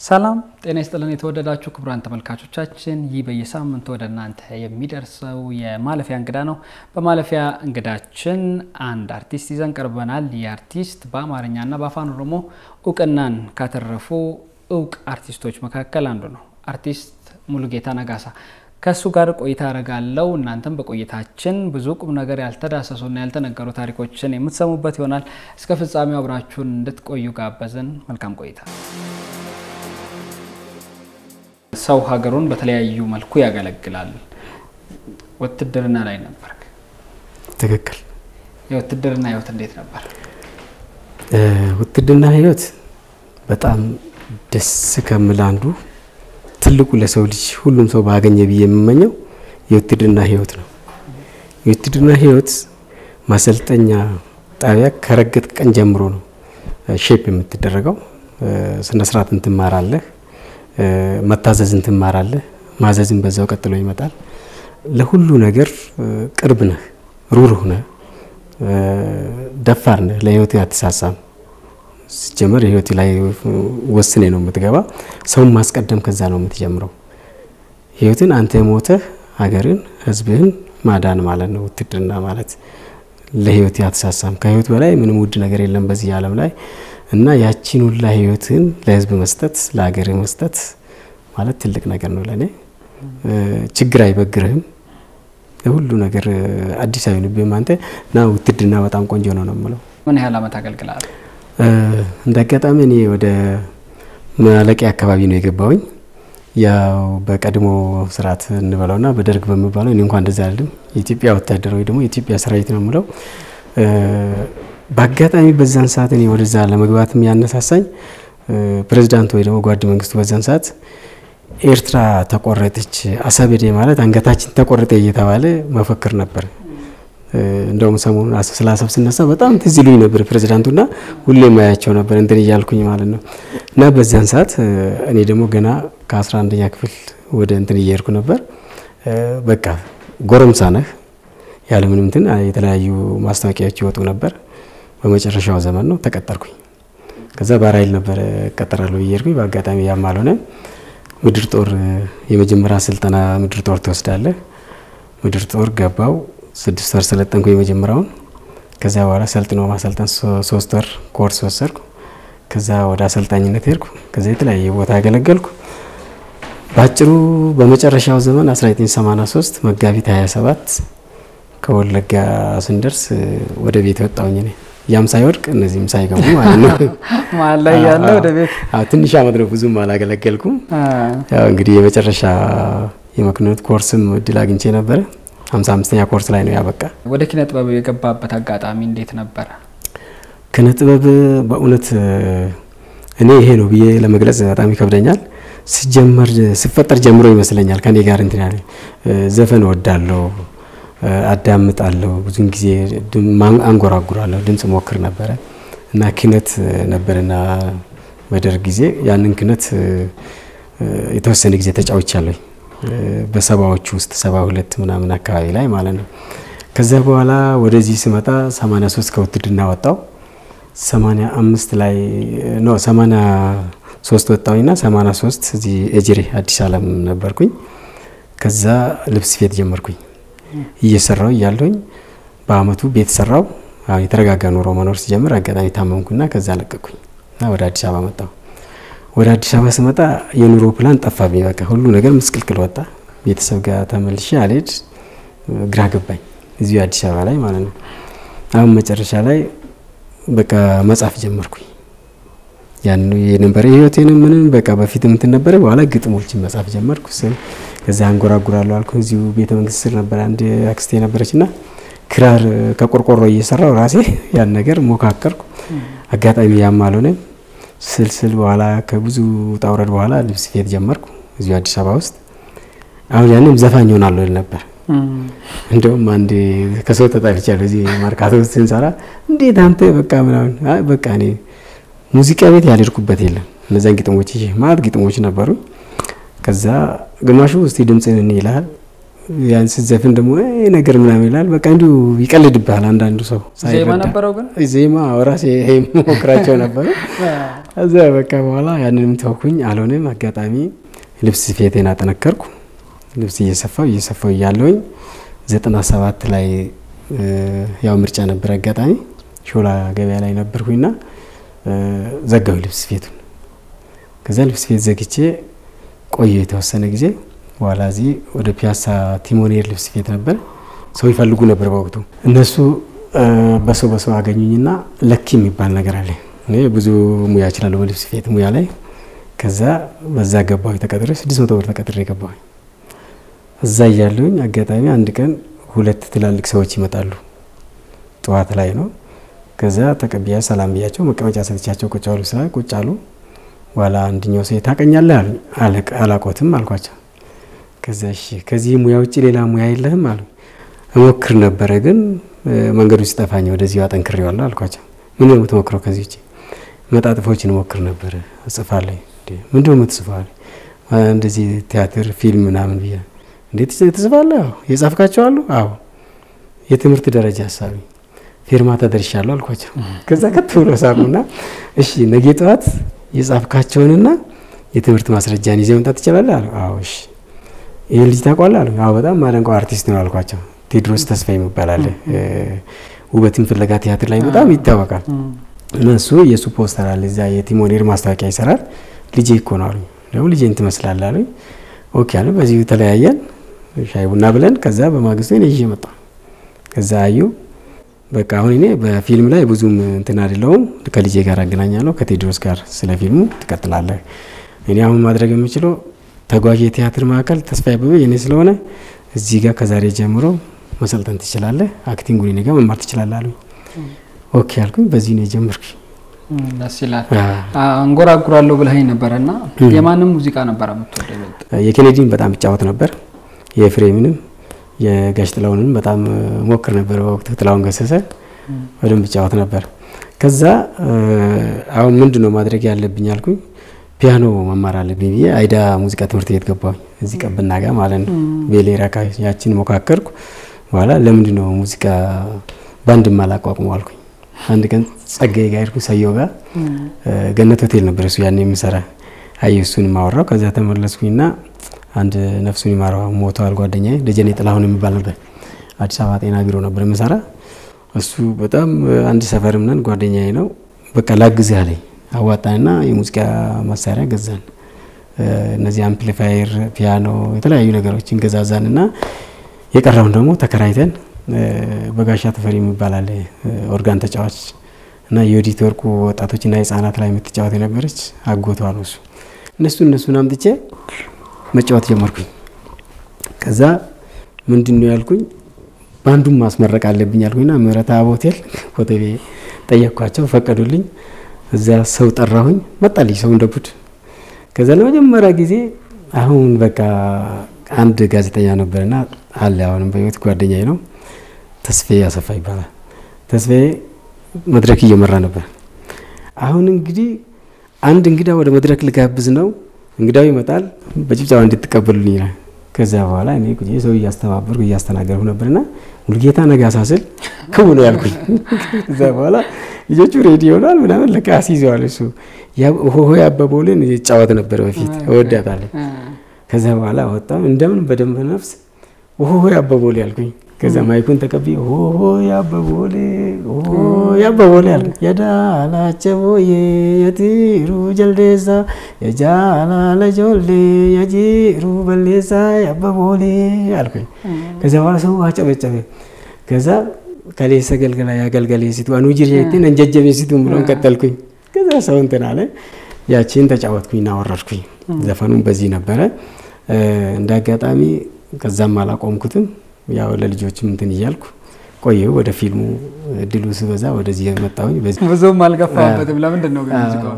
ሰላም ጤና ይስጥልን የተወደዳችሁ ክቡራን ተመልካቾቻችን ይህ በየሳምንቱ ወደ እናንተ የሚደርሰው የማለፊያ እንግዳ ነው በማለፊያ እንግዳችን አንድ አርቲስት ይዘን ቀርበናል የአርቲስት በአማርኛና በአፋን ኦሮሞ ዕውቅናን ካተረፉ ዕውቅ አርቲስቶች መካከል አንዱ ነው አርቲስት ሙሉጌታ ነጋሳ ከሱ ጋር ቆይታ አረጋለው እናንተም በቆይታችን ብዙ ቁም ነገር ያልተዳሰሱና ያልተነገሩ ታሪኮችን የምትሰሙበት ይሆናል እስከ ፍጻሜው አብራችሁን እንድትቆዩ ጋበዘን መልካም ቆይታ ሰው ሀገሩን በተለያዩ መልኩ ያገለግላል ወትድርና ላይ ነበር ትክክል የወትድርና ህይወት እንዴት ነበር ወትድርና ህይወት በጣም ደስ ከምላንዱ ትልቁ ለሰው ልጅ ሁሉም ሰው ባገኘ ብዬ የምመኘው የወትድርና ህይወት ነው የወትድርና ህይወት ማሰልጠኛ ጣቢያ ከረገጥ ቀን ጀምሮ ነው ሼፕ የምትደረገው ስነ ስርዓትን ትማራለህ መታዘዝን ትማራለህ ማዘዝን በዛው ቀጥሎ ይመጣል ለሁሉ ነገር ቅርብ ነህ ሩሩህ ነህ ደፋር ነህ ለህይወት ያተሳሳም ሲጀመር ህይወት ላይ ወስኔ ነው የምትገባ ሰው ማስቀደም ከዛ ነው የምትጀምረው ህይወትን አንተ ሞተህ ሀገርን ህዝብህን ማዳን ማለት ነው ውትድርና ማለት ለህይወት ያተሳሳም ከህይወት በላይ ምንም ውድ ነገር የለም በዚህ ዓለም ላይ እና ያቺን ሁሉ ህይወትን ለህዝብ መስጠት ለሀገር መስጠት ማለት ትልቅ ነገር ነው ለኔ ችግር አይበግርህም ለሁሉ ነገር አዲስ አይሆንብህም አንተ ና ውትድርና በጣም ቆንጆ ነው ማለት ምን ያህል አመት አገልግላል እንደገጣሚ እኔ ወደ ማለቂያ አካባቢ ነው የገባውኝ ያው በቀድሞ ስርዓት እንበለውና በደርግ በመባለው እኔ እንኳን እንደዛ አይደለም የኢትዮጵያ ወታደር ወይ ደግሞ የኢትዮጵያ ሰራዊት ነው ማለት ባጋጣሚ በዛን ሰዓት እኔ ወደዛ ለመግባትም ያነሳሳኝ ፕሬዝዳንት ወይ ደግሞ ጓድ መንግስቱ በዛን ሰዓት ኤርትራ ተቆረጠች አሰበዴ ማለት አንገታችን ተቆረጠ እየተባለ መፈክር ነበር እንደውም ሰሞኑን ስላሰብ ስነሳ በጣም ትዝሉኝ ነበር ፕሬዝዳንቱና ሁሌ ማያቸው ነበር እንትን ይያልኩኝ ማለት ነው እና በዛን ሰዓት እኔ ደግሞ ገና ከ11ኛ ክፍል ወደ እንትን ይየርኩ ነበር በቃ ጎረምሳ ነህ ያለ ምንም እንትን የተለያዩ ማስታወቂያዎች ይወጡ ነበር በመጨረሻው ዘመን ነው ተቀጠርኩኝ ከዛ ባራይል ነበር ቀጠራለሁ ይየርኩኝ በአጋጣሚ ያማለሆነ ምድር ጦር የመጀመሪያ ስልጠና ምድር ጦር ተወስዳለህ ምድር ጦር ገባው 6 ወር ሰለጠንኩ የመጀመሪያውን ከዛ በኋላ ሰልጥኖ ማሰልጠን 3 ወር ኮርስ ወሰድኩ ከዛ ወደ አሰልጣኝነት ሄድኩ ከዛ የተለያየ ቦታ ያገለገልኩ ባጭሩ በመጨረሻው ዘመን 1983 መጋቢት 27 ከወለጋ ስንደርስ ወደ ቤት ወጣውኝ ነኝ ያም ሳይወድቅ እነዚህም ሳይገቡ ማለት ነው ማላ ያለው ወደ ቤት ትንሽ አመት ነው ብዙም አላገለገልኩም ያው እንግዲህ የመጨረሻ የመክኖት ኮርስም ድል አግኝቼ ነበር 55ኛ ኮርስ ላይ ነው ያበቃ ወደ ኪነ ጥበብ የገባበት አጋጣሚ እንዴት ነበር ኪነ ጥበብ በእውነት እኔ ይሄ ነው ብዬ ለመግለጽ በጣም ይከብደኛል ሲጀመር ሲፈጠር ጀምሮ ይመስለኛል ከኔ ጋር እንትን ያለ ዘፈን ወዳለው አዳምጣለሁ ብዙን ጊዜ አንጎራጉራለሁ ድምጽ ሞክር ነበር እና ኪነት ነበርና በደርግ ጊዜ ያንን ኪነት የተወሰነ ጊዜ ተጫውቻለሁ በሰባዎቹ ውስጥ 72 ምናምን አካባቢ ላይ ማለት ነው ከዛ በኋላ ወደዚህ ስመጣ 83 ከውትድርና ወጣው 85 ላይ ነው 83 ወጣውና 83 እዚህ ኤጅሪ አዲስ ዓለም ነበርኩኝ ከዛ ልብስ ቤት ጀመርኩኝ እየሰራው ያለኝ በአመቱ ቤት ሰራው አሁን የተረጋጋ ኑሮ መኖር ሲጀምር አጋጣሚ ታመምኩና ከዛ ለቀኩኝና ወደ አዲስ አበባ መጣሁ ወደ አዲስ አበባ ስመጣ የኑሮ ፕላን ጠፋብኝ በቃ ሁሉ ነገር ምስቅልቅል ወጣ ቤተሰብ ጋር ተመልሼ አልሄድ ግራ ገባኝ እዚህ አዲስ አበባ ላይ ማለት ነው አሁን መጨረሻ ላይ በቃ መጻፍ ጀመርኩኝ ያን የነበረ ህይወቴን ምንም በቃ በፊትም እንትን ነበር በኋላ ግጥሞችን መጻፍ ጀመርኩ ከዛ አንጎራጉራለሁ አልኩ እዚሁ ቤተ መንግስት ስር ነበር አንድ አክስቴ ነበረችና ክራር ከቆርቆሮ እየሰራው ራሴ ያን ነገር ሞካከርኩ አጋጣሚ ያማለሆነ ስልስል በኋላ ከብዙ ታውረድ በኋላ ልብስ ቤት ጀመርኩ እዚሁ አዲስ አበባ ውስጥ አሁን ያንም ዘፋኝ ሆናለሁ ነበር እንደውም አንድ ከሰው ተጣልቻለሁ እዚህ ማርካቶ ውስጥ ስንሰራ እንዴት አንተ በቃ ምናምን በቃ እኔ ሙዚቃ ቤት ያልርኩበት የለም እነዛን ግጥሞች ማለት ግጥሞች ነበሩ ከዛ ግማሹ እስቲ ድምጽን እንይላል ያን ሲዘፍን ደግሞ ነገር ምናምን ይላል በቃ እንዲሁ ይቀልድብሃል አንዳንዱ ሰው ዜማ ነበረው ግን ዜማ ወራሴ ሞክራቸው ነበር እዛ በቃ በኋላ ያንንም ተውኩኝ አልሆነም አጋጣሚ ልብስ ስፌቴን አጠነከርኩ ልብስ እየሰፋው ያለውኝ 97 ላይ ያው ምርጫ ነበር አጋጣሚ ሾላ ገበያ ላይ ነበርኩኝና ዘጋው ልብስ ስፌቱን ከዛ ልብስ ስፌት ዘግቼ ቆየ የተወሰነ ጊዜ በኋላ እዚህ ወደ ፒያሳ ቲሞኔር ልብስ ስፌት ነበር ሰው ይፈልጉ ነበር በወቅቱ እነሱ በሰው አገኙኝና ለኪ የሚባል ነገር አለ እኔ ብዙ ሙያ እችላለሁ በልብስ ስፌት ሙያ ላይ ከዛ በዛ ገባሁ ተቀጥሬ 600 ብር ተቀጥሬ ገባሁ እዛ ያለውኝ አጋጣሚ አንድ ቀን ሁለት ትላልቅ ሰዎች ይመጣሉ ጧት ላይ ነው ከዛ ተቀበያ ሰላም ብያቸው መቀመጫ ሰጥቻቸው ቁጭ አሉ ዋላ አንድኛው ሰው ታቀኛለህ አላቆትም አልኳቸው ከዛ እሺ ከዚህ ሙያ ውጪ ሌላ ሙያ የለህም አሉ እሞክር ነበር ግን መንገዱ ሲጠፋኝ ወደዚህ አጠንክሬዋለሁ አልኳቸው ምን ነው የምትሞክረው ከዚህ ውጪ መጣጥፎችን እሞክር ነበር እጽፋለሁ ምንድነው የምትጽፈው እንደዚህ ቲያትር ፊልም ምናምን ብዬ እንዴት ትጽፋለህ የጻፍካቸው አሉ አዎ የትምህርት ደረጃ ሐሳቢ ፊርማ ተደርሻለሁ አልኳቸው ከዛ ከተብሎ ሳቁና እሺ ነገ ጠዋት የጻፍካቸውንና የትምህርት ማስረጃን ይዘው መጣ ትችላለህ አዎ እሺ ይሄ ልጅ ታውቃለህ አዎ በጣም ማደንቆ አርቲስት ነው አልኳቸው ቴድሮስ ተስፋዬ ይባላል ውበትን ፍለጋ ቲያትር ላይ በጣም ይታወቃል እነሱ የሱ ፖስተር አለ እዛ የቲሞኔር ማስታወቂያ ይሰራል ልጅ እኮ ነው አሉ ደግሞ ልጅን ትመስላለህ አሉ ኦኬ አለ በዚህ ተለያየን ሻይ ቡና ብለን ከዛ በማግስቱ እኔ ይዤ መጣሁ ከዛ አዩ በቃ አሁን እኔ በፊልም ላይ ብዙም እንትን አይደለሁም ከልጄ ጋር አገናኛለሁ ከቴድሮስ ጋር ስለ ፊልሙ ትቀጥላለህ እኔ አሁን ማድረግ የምችለው ተጓዥ የቲያትር ማዕከል ተስፋዬ አበበ የኔ ስለሆነ እዚህ ጋር ከዛሬ ጀምሮ መሰልጠን ትችላለህ አክቲንጉን እኔ ጋር መማር ትችላለህ አሉ ኦኬ አልኩኝ በዚህ ነው የጀመርኩኝ ደስይላል አንጎራጉራለሁ ብለኸኝ ነበርና የማንም ሙዚቃ ነበር የምትወደው የኬኔዲን በጣም ይጫወት ነበር የፍሬምንም የጋሽ ጥላውንም በጣም ሞክር ነበር ወቅቱ ጥላውን ገሰሰ ወደም ይጫወት ነበር ከዛ አሁን ምንድነው ማድረግ ያለብኝ አልኩኝ ፒያኖ መማር አለብኝ ብዬ አይዳ ሙዚቃ ትምህርት ቤት ገባሁኝ እዚህ ቀብና ጋር ማለት ነው ቤሌራካ ያችን ሞካከርኩ በኋላ ለምንድነው ሙዚቃ ባንድ ማላቋቁም አልኩኝ አንድ ቀን ጸጋዬ ጋር ሄድኩ ሰየው ጋር ገነት ሆቴል ነበር እሱ ያኔ የሚሰራ አይሱን ማወራው ከዛ ተመለስኩኝና አንድ ነፍሱን ይማረው ሞቷል ጓደኛዬ ደጀኔ ጥላሁን የሚባል ነበር አዲስ አበባ ጤና ቢሮ ነበር የሚሰራ እሱ በጣም አንድ ሰፈርም ነን ጓደኛዬ ነው በቃ ላግዝህ አለኝ አዋጣንና የሙዚቃ መሳሪያ ገዛን እነዚህ አምፕሊፋየር ፒያኖ የተለያዩ ነገሮችን ገዛዛንና የቀረውን ደግሞ ተከራይተን በጋሻ ተፈሪ የሚባል አለ ኦርጋን ተጫዋች እና የኦዲት ወርቁ ወጣቶችና ህፃናት ላይ የምትጫወት የነበረች አጎቷ ነው እሱ እነሱን አምጥቼ መጫወት ጀመርኩኝ ከዛ ምንድነው ያልኩኝ ባንዱን ማስመረቅ አለብኝ አልኩኝና ምረታ ሆቴል ኮተቤ ጠየቅኳቸው ፈቀዱልኝ እዛ ሰው ጠራሁኝ መጣልኝ ሰው እንደቡድ ከዛ ለመጀመሪያ ጊዜ አሁን በቃ አንድ ጋዜጠኛ ነበርና አለ አሁንም በህይወት ጓደኛዬ ነው ተስፋዬ አሰፋ ይባላል ተስፋዬ መድረክ እየመራ ነበር አሁን እንግዲህ አንድ እንግዳ ወደ መድረክ ልጋብዝ ነው እንግዳው ይመጣል በጭብጫው እንድትቀበሉልኝ ይላል ከዛ በኋላ እኔ ቁጭ ሰው እያስተባበርኩ እያስተናገርኩ ነበርና ሙልጌታ ነጋሳስል ከውሎ ያልኩኝ ከዛ በኋላ ልጆቹ ሬዲዮ ሆናል ምናምን ለካስ ይዘዋል እሱ ሆሆ ያበቦልን ይጫወት ነበር በፊት እወዳታለሁ ከዛ በኋላ ወጣው እንደምን በደንብ ነፍስ ሆሆ ያበቦል ያልኩኝ ከዛ ማይኩን ተቀብዬ ሆሆ ያበቦል ያልኩኝ የዳላቸው የቲሩ ጀልዴሳ የጃላ ጆሌ የጂሩ በሌሳ ያበቦል ያልኩኝ ከዛ በኋላ ሰው አጨበጨበ ከዛ ከሌሰ ገልገላ ያገልገለ ሲቱ አኑ ጅርየትን እንጀጀበ ሲቱ ብሎን ቀጠልኩኝ ከዛ ሰው እንትን አለ ያቺን ተጫወትኩኝና ወረድኩኝ ዘፈኑን በዚህ ነበረ እንዳጋጣሚ ከዛም አላቆምኩትም ያው ለልጆችም እንትን ይያልኩ ቆየው ወደ ፊልሙ ድሉ ስበዛ ወደዚህ የመጣሁኝ በዚህ ብዙም አልገፋበትም ለምንድን ነው ግን ሙዚቃው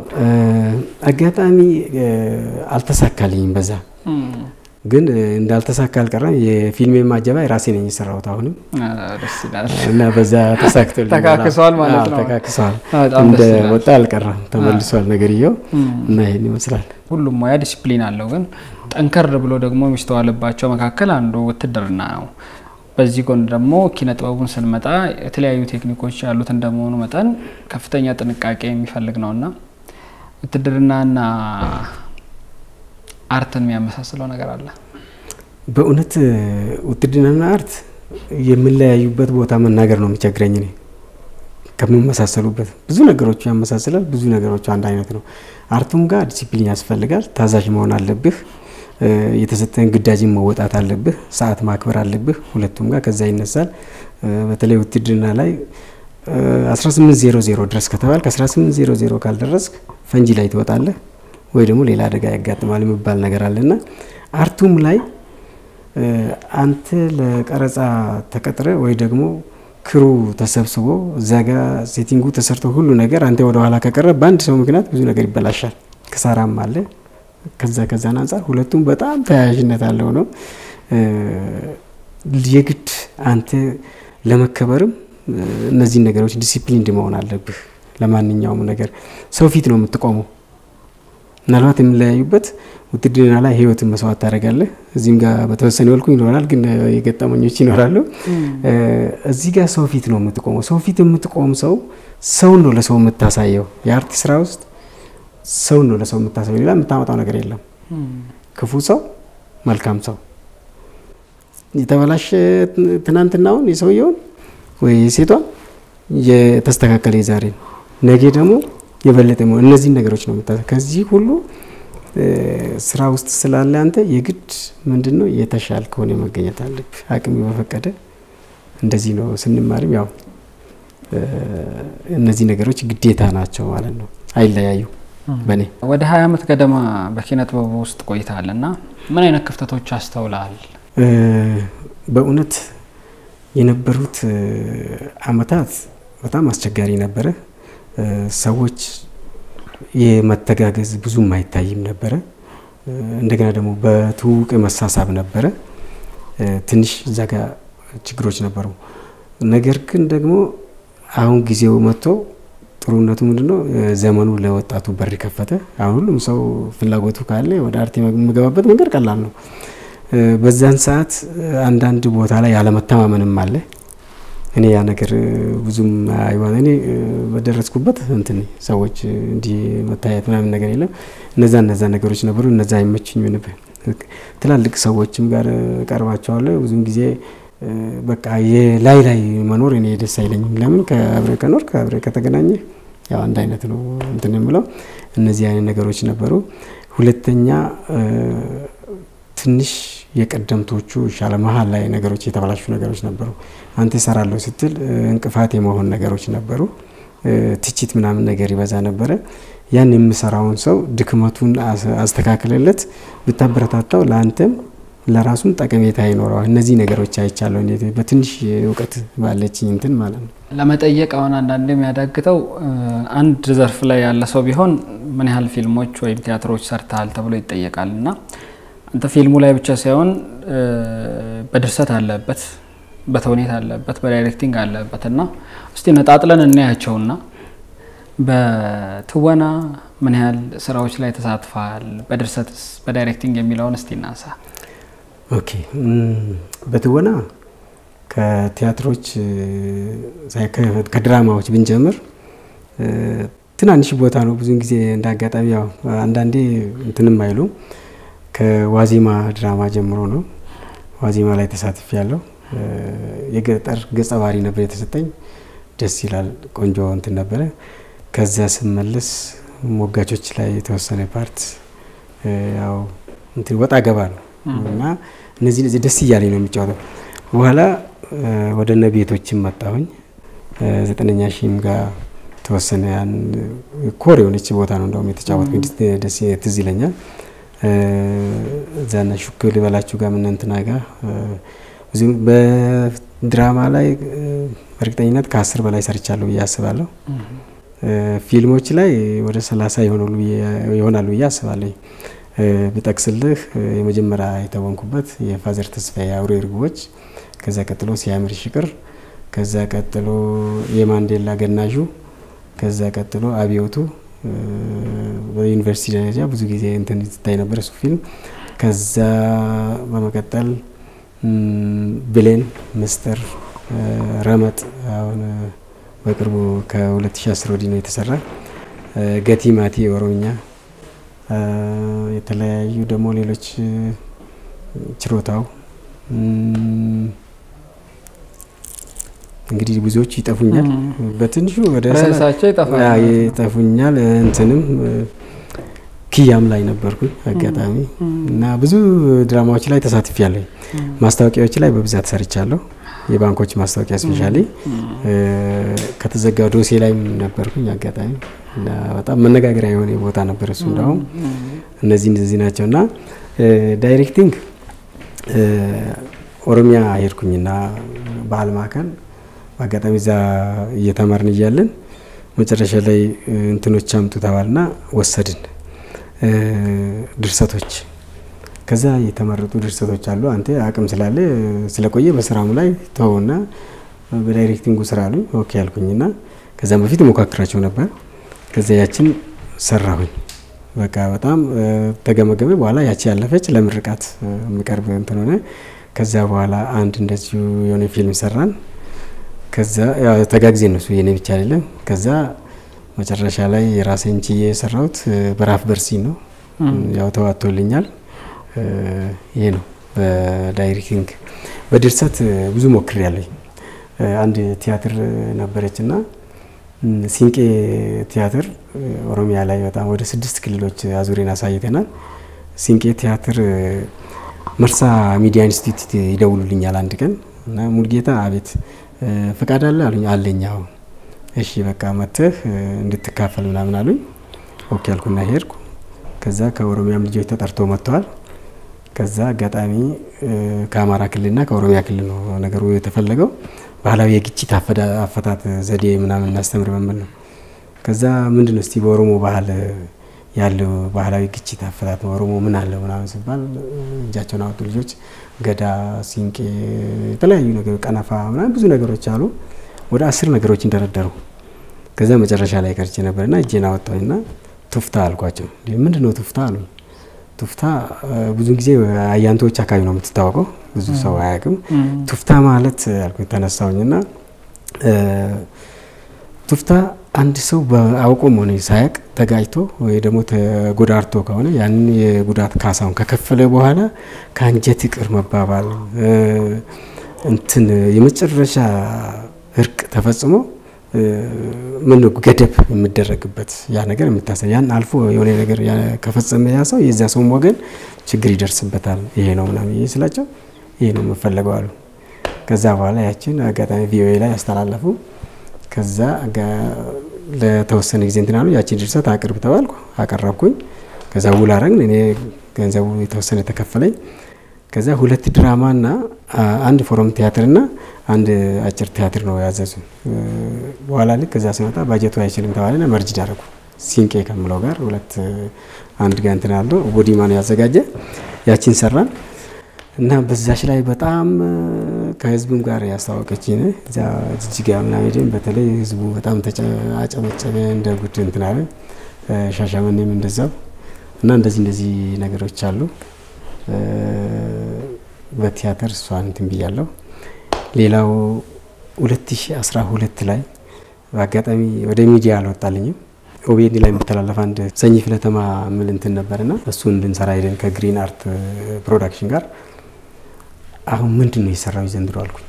አጋጣሚ አልተሳካልኝም በዛ ግን እንዳልተሳካል ቀረም የፊልሜ ማጀባ ራሴ ነኝ የሰራሁት አሁንም ደስ ይላል እና በዛ ተሳክቶልኝ ተካክሷል ማለት ነው ተካክሷል እንደ ወጣ አልቀረም ተመልሷል ነገርየው እና ይሄን ይመስላል ሁሉም ሙያ ዲሲፕሊን አለው ግን ጠንከር ብሎ ደግሞ የሚስተዋልባቸው መካከል አንዱ ውትድርና ነው። በዚህ ጎን ደግሞ ኪነ ጥበቡን ስንመጣ የተለያዩ ቴክኒኮች ያሉት እንደመሆኑ መጠን ከፍተኛ ጥንቃቄ የሚፈልግ ነውና ውትድርናና አርትን የሚያመሳስለው ነገር አለ። በእውነት ውትድርናና አርት የምንለያዩበት ቦታ መናገር ነው የሚቸግረኝ እኔ። ከመመሳሰሉበት ብዙ ነገሮች ያመሳስላል፣ ብዙ ነገሮች አንድ አይነት ነው። አርቱም ጋር ዲሲፕሊን ያስፈልጋል፣ ታዛዥ መሆን አለብህ፣ የተሰጠን ግዳጅን መወጣት አለብህ፣ ሰዓት ማክበር አለብህ። ሁለቱም ጋር ከዛ ይነሳል። በተለይ ውትድርና ላይ 1800 ድረስ ከተባልክ 1800 ካልደረስክ ፈንጂ ላይ ትወጣለህ ወይ ደግሞ ሌላ አደጋ ያጋጥማል የሚባል ነገር አለና አርቱም ላይ አንተ ለቀረጻ ተቀጥረ ወይ ደግሞ ክሩ ተሰብስቦ ዘጋ ሴቲንጉ ተሰርቶ ሁሉ ነገር አንተ ወደ ኋላ ከቀረ በአንድ ሰው ምክንያት ብዙ ነገር ይበላሻል፣ ከሳራም አለ። ከዛን አንፃር ሁለቱም በጣም ተያያዥነት አለው ነው። የግድ አንተ ለመከበርም እነዚህ ነገሮች ዲሲፕሊን መሆን አለብህ። ለማንኛውም ነገር ሰው ፊት ነው የምትቆመው። ምናልባት የምንለያዩበት ውትድርና ላይ ህይወትን መስዋዕት ታደርጋለህ፣ እዚህም ጋር በተወሰነ መልኩ ይኖራል፣ ግን የገጠመኞች ይኖራሉ። እዚህ ጋር ሰው ፊት ነው የምትቆመው። ሰው ፊት የምትቆም ሰው ነው ለሰው የምታሳየው። የአርት ስራ ውስጥ ሰው ነው ለሰው የምታሳየው፣ ሌላ የምታመጣው ነገር የለም። ክፉ ሰው፣ መልካም ሰው፣ የተበላሸ ትናንትናውን የሰውየውን ወይ የሴቷን የተስተካከለ የዛሬን ነገ ደግሞ የበለጠ ነው። እነዚህ ነገሮች ነው የምታሳየው። ከዚህ ሁሉ ስራ ውስጥ ስላለ አንተ የግድ ምንድነው የተሻልክ ሆነ መገኘት አለብህ። አቅም በፈቀደ እንደዚህ ነው። ስንማርም ያው እነዚህ ነገሮች ግዴታ ናቸው ማለት ነው፣ አይለያዩ። በኔ ወደ 20 አመት ገደማ በኪነ ጥበቡ ውስጥ ቆይታልና ምን አይነት ክፍተቶች አስተውላል? በእውነት የነበሩት አመታት በጣም አስቸጋሪ ነበረ። ሰዎች የመተጋገዝ ብዙም አይታይም ነበረ። እንደገና ደግሞ በትውውቅ መሳሳብ ነበረ። ትንሽ እዛጋ ችግሮች ነበሩ። ነገር ግን ደግሞ አሁን ጊዜው መጥቶ ጥሩነቱ ምንድነው ዘመኑ ለወጣቱ በር ከፈተ። አሁን ሁሉም ሰው ፍላጎቱ ካለ ወደ አርት የሚገባበት መንገድ ቀላል ነው። በዛን ሰዓት አንዳንድ ቦታ ላይ ያለመተማመንም አለ። እኔ ያ ነገር ብዙም አይዋን እኔ በደረስኩበት እንትን ሰዎች እንዲ መታየት ምናምን ነገር የለም። እነዛ ነገሮች ነበሩ። እነዛ አይመችኝ ነበር። ትላልቅ ሰዎችም ጋር ቀርባቸዋለሁ። ብዙም ጊዜ በቃ የላይ መኖር እኔ ደስ አይለኝም። ለምን ከአብረ ከኖር ከአብረ ከተገናኘ ያው አንድ አይነት ነው እንትን የምለው። እነዚህ አይነት ነገሮች ነበሩ። ሁለተኛ ትንሽ የቀደምቶቹ ሻለ መሃል ላይ ነገሮች የተበላሹ ነገሮች ነበሩ። አንተ ሰራለው ስትል እንቅፋት የመሆን ነገሮች ነበሩ። ትችት ምናምን ነገር ይበዛ ነበር። ያን የምሰራውን ሰው ድክመቱን አስተካክለለት ብታበረታታው ለአንተም ለራሱም ጠቀሜታ ይኖረዋል። እነዚህ ነገሮች አይቻለው በትንሽ ዕውቀት ባለችኝ እንትን ማለት ነው። ለመጠየቅ አሁን አንዳንዴ የሚያዳግተው አንድ ዘርፍ ላይ ያለ ሰው ቢሆን ምን ያህል ፊልሞች ወይም ቲያትሮች ሰርተሃል ተብሎ ይጠየቃልና አንተ ፊልሙ ላይ ብቻ ሳይሆን በድርሰት አለበት፣ በተውኔት አለበት፣ በዳይሬክቲንግ አለበትና እስቲ ነጣጥለን እናያቸውና በትወና ምን ያህል ስራዎች ላይ ተሳትፈሃል፣ በድርሰትስ በዳይሬክቲንግ የሚለውን እስቲ እናንሳ። ኦኬ በትወና ከቲያትሮች ከድራማዎች ብንጀምር ትናንሽ ቦታ ነው። ብዙ ጊዜ እንዳጋጣሚ ያው አንዳንዴ እንትንም አይሉ ከዋዜማ ድራማ ጀምሮ ነው። ዋዜማ ላይ ተሳትፌያለሁ። የገጠር ገጸ ባህሪ ነበር የተሰጠኝ። ደስ ይላል፣ ቆንጆ እንትን ነበር። ከዛ ስመለስ ሞጋቾች ላይ የተወሰነ ፓርት ያው እንትን ወጣ ገባ ነው እና እነዚህ ደስ ይያለኝ ነው የሚጫወተው። በኋላ ወደ ነቤቶችም መጣሁኝ። 9ኛ ሺም ጋር ተወሰነ ያን ኮር የሆነች ቦታ ነው እንደውም የተጫወተው። ደስ ትዝ ይለኛል። ዛና ሹክል በላችሁ ጋር ምን እንትና ጋር ብዙ በድራማ ላይ በእርግጠኝነት ከ10 በላይ ሰርቻለሁ ብዬ አስባለሁ። ፊልሞች ላይ ወደ 30 ይሆናሉ ብዬ አስባለሁ። ብጠቅስልህ የመጀመሪያ የተወንኩበት የፋዘር ተስፋዬ አውሬ እርግቦች፣ ከዛ ቀጥሎ ሲያምር ሽቅር፣ ከዛ ቀጥሎ የማንዴላ ገናዡ፣ ከዛ ቀጥሎ አብዮቱ በዩኒቨርሲቲ ደረጃ ብዙ ጊዜ እንትን ይታይ ነበር እሱ ፊልም። ከዛ በመቀጠል ብሌን ምስጥር ረመጥ አሁን በቅርቡ ከ2010 ወዲህ ነው የተሰራ ገቲ ማቲ ኦሮምኛ የተለያዩ ደግሞ ሌሎች ችሮታው እንግዲህ ብዙዎች ይጠፉኛል በትንሹ ወደ ይጠፉኛል እንትንም ኪያም ላይ ነበርኩኝ አጋጣሚ እና ብዙ ድራማዎች ላይ ተሳትፌያለሁ ማስታወቂያዎች ላይ በብዛት ሰርቻለሁ የባንኮች ማስታወቂያ ስፔሻሊ ከተዘጋው ዶሴ ላይ ነበርኩኝ አጋጣሚ እና በጣም መነጋገሪያ የሆነ ቦታ ነበር እሱ እንደው እነዚህ ናቸውና ዳይሬክቲንግ ኦሮሚያ ሄድኩኝና ባህል ማከል አጋጣሚ ዛ እየተማርን ይያለን መጨረሻ ላይ እንትኖች አምጡ ተባልና ወሰድን ድርሰቶች ከዛ የተመረጡ ድርሰቶች አሉ አንተ አቅም ስላለ ስለቆየ በስራሙ ላይ ተውና በዳይሬክቲንጉ ስራ አሉኝ ኦኬ አልኩኝና ከዛ በፊት ሞካክራቸው ነበር ከዛ ያችን ሰራሁኝ በቃ በጣም ተገመገመ በኋላ ያቺ ያለፈች ለምርቃት ምቀርብ እንትን ሆነ ከዛ በኋላ አንድ እንደዚሁ የሆነ ፊልም ሰራን ከዛ ተጋግዘን ነው የኔ ብቻ አይደለም ከዛ መጨረሻ ላይ የራሴን ቺዬ ሰራውት በራፍ በርሲ ነው ያው ተዋቶልኛል ይሄ ነው በዳይሬክቲንግ በድርሰት ብዙ ሞክሬያለሁ አንድ ቲያትር ነበረችና ሲንቄ ቲያትር ኦሮሚያ ላይ በጣም ወደ 6 ክልሎች አዙሬን አሳይተናል ሲንቄ ቲያትር መርሳ ሚዲያ ኢንስቲትዩት ይደውሉልኛል አንድ ቀን እና ሙልጌታ አቤት ፍቃድ አለ አሉኝ አለኛው እሺ በቃ መጥተህ እንድትካፈል ምናምን አሉኝ ኦኬ አልኩና ሄድኩ ከዛ ከኦሮሚያም ልጆች ተጠርተው መጥተዋል ከዛ አጋጣሚ ከአማራ ክልልና ከኦሮሚያ ክልል ነው ነገሩ የተፈለገው ባህላዊ የግጭት አፈታት ዘዴ ምናምን እናስተምር በመል ነው ከዛ ምንድነው እስቲ በኦሮሞ ባህል ያለው ባህላዊ ግጭት አፈታት ኦሮሞ ምን አለው ምናምን ሲባል እጃቸውን አወጡ ልጆች ገዳ ሲንቄ የተለያዩ ነገር ቀነፋ ምናምን ብዙ ነገሮች አሉ ወደ 10 ነገሮች እንደረደሩ ከዛ መጨረሻ ላይ ቀርጬ ነበርና እጄን አወጣውና ቱፍታ አልኳቸው ምንድነው ቱፍታ አሉ ቱፍታ ብዙ ጊዜ አያንቶች አካባቢ ነው የምትታወቀው ብዙ ሰው አያውቅም ቱፍታ ማለት አልኩ ተነሳውኝና ቱፍታ አንድ ሰው በአውቆም ሆነ ሳያቅ ተጋጭቶ ወይ ደግሞ ተጎዳርቶ ከሆነ ያን የጉዳት ካሳውን ከከፈለ በኋላ ካንጀት ይቅር መባባል እንትን የመጨረሻ እርቅ ተፈጽሞ ምን ገደብ የሚደረግበት ያ ነገር የምታሰብ ያን አልፎ የሆነ ነገር ከፈጸመ ያ ሰው የዛ ሰው ወገን ችግር ይደርስበታል ይሄ ነው ምናምን ይስላቸው ይሄ ነው መፈለገው አሉ ከዛ በኋላ ያችን አጋጣሚ ቪኦኤ ላይ ያስተላለፉ ከዛ ለተወሰነ ጊዜ እንትናሉ ያቺ ድርሰት አቅርብ ተባልኩ አቀረብኩኝ ከዛ ውል አረግን እኔ ገንዘቡ የተወሰነ ተከፈለኝ ከዛ 2 ድራማና አንድ ፎረም ቲያትርና አንድ አጭር ቲያትር ነው ያዘዙ በኋላ ልክ ከዛ ሲመጣ ባጀቱ አይችልም ተባለና መርጅ ዳረኩ ሲንቄ ከምለው ጋር ሁለት አንድ ጋር እንትናሉ ቦዲማን ያዘጋጀ ያቺን ሰራን እና በዛሽ ላይ በጣም ከህዝቡም ጋር ያስተዋወቀችኝ እዛ ጅጅጋ ምናምን በተለይ ህዝቡ በጣም ተጫጨበጨበ እንደ ጉድ እንትናለ ሻሻመኔም እንደዛው እና እንደዚህ ነገሮች አሉ በቲያትር ሷን እንትን ብያለሁ ሌላው 2012 ላይ በአጋጣሚ ወደ ሚዲያ አልወጣልኝም ኦቤዲ ላይ መተላለፍ አንድ ሰኝ ፍለተማ ምን እንትን ነበርና እሱ እንድንሰራ ሄደን ከግሪን አርት ፕሮዳክሽን ጋር አሁን ምንድነው ይሰራው ዘንድሮ አልኩኝ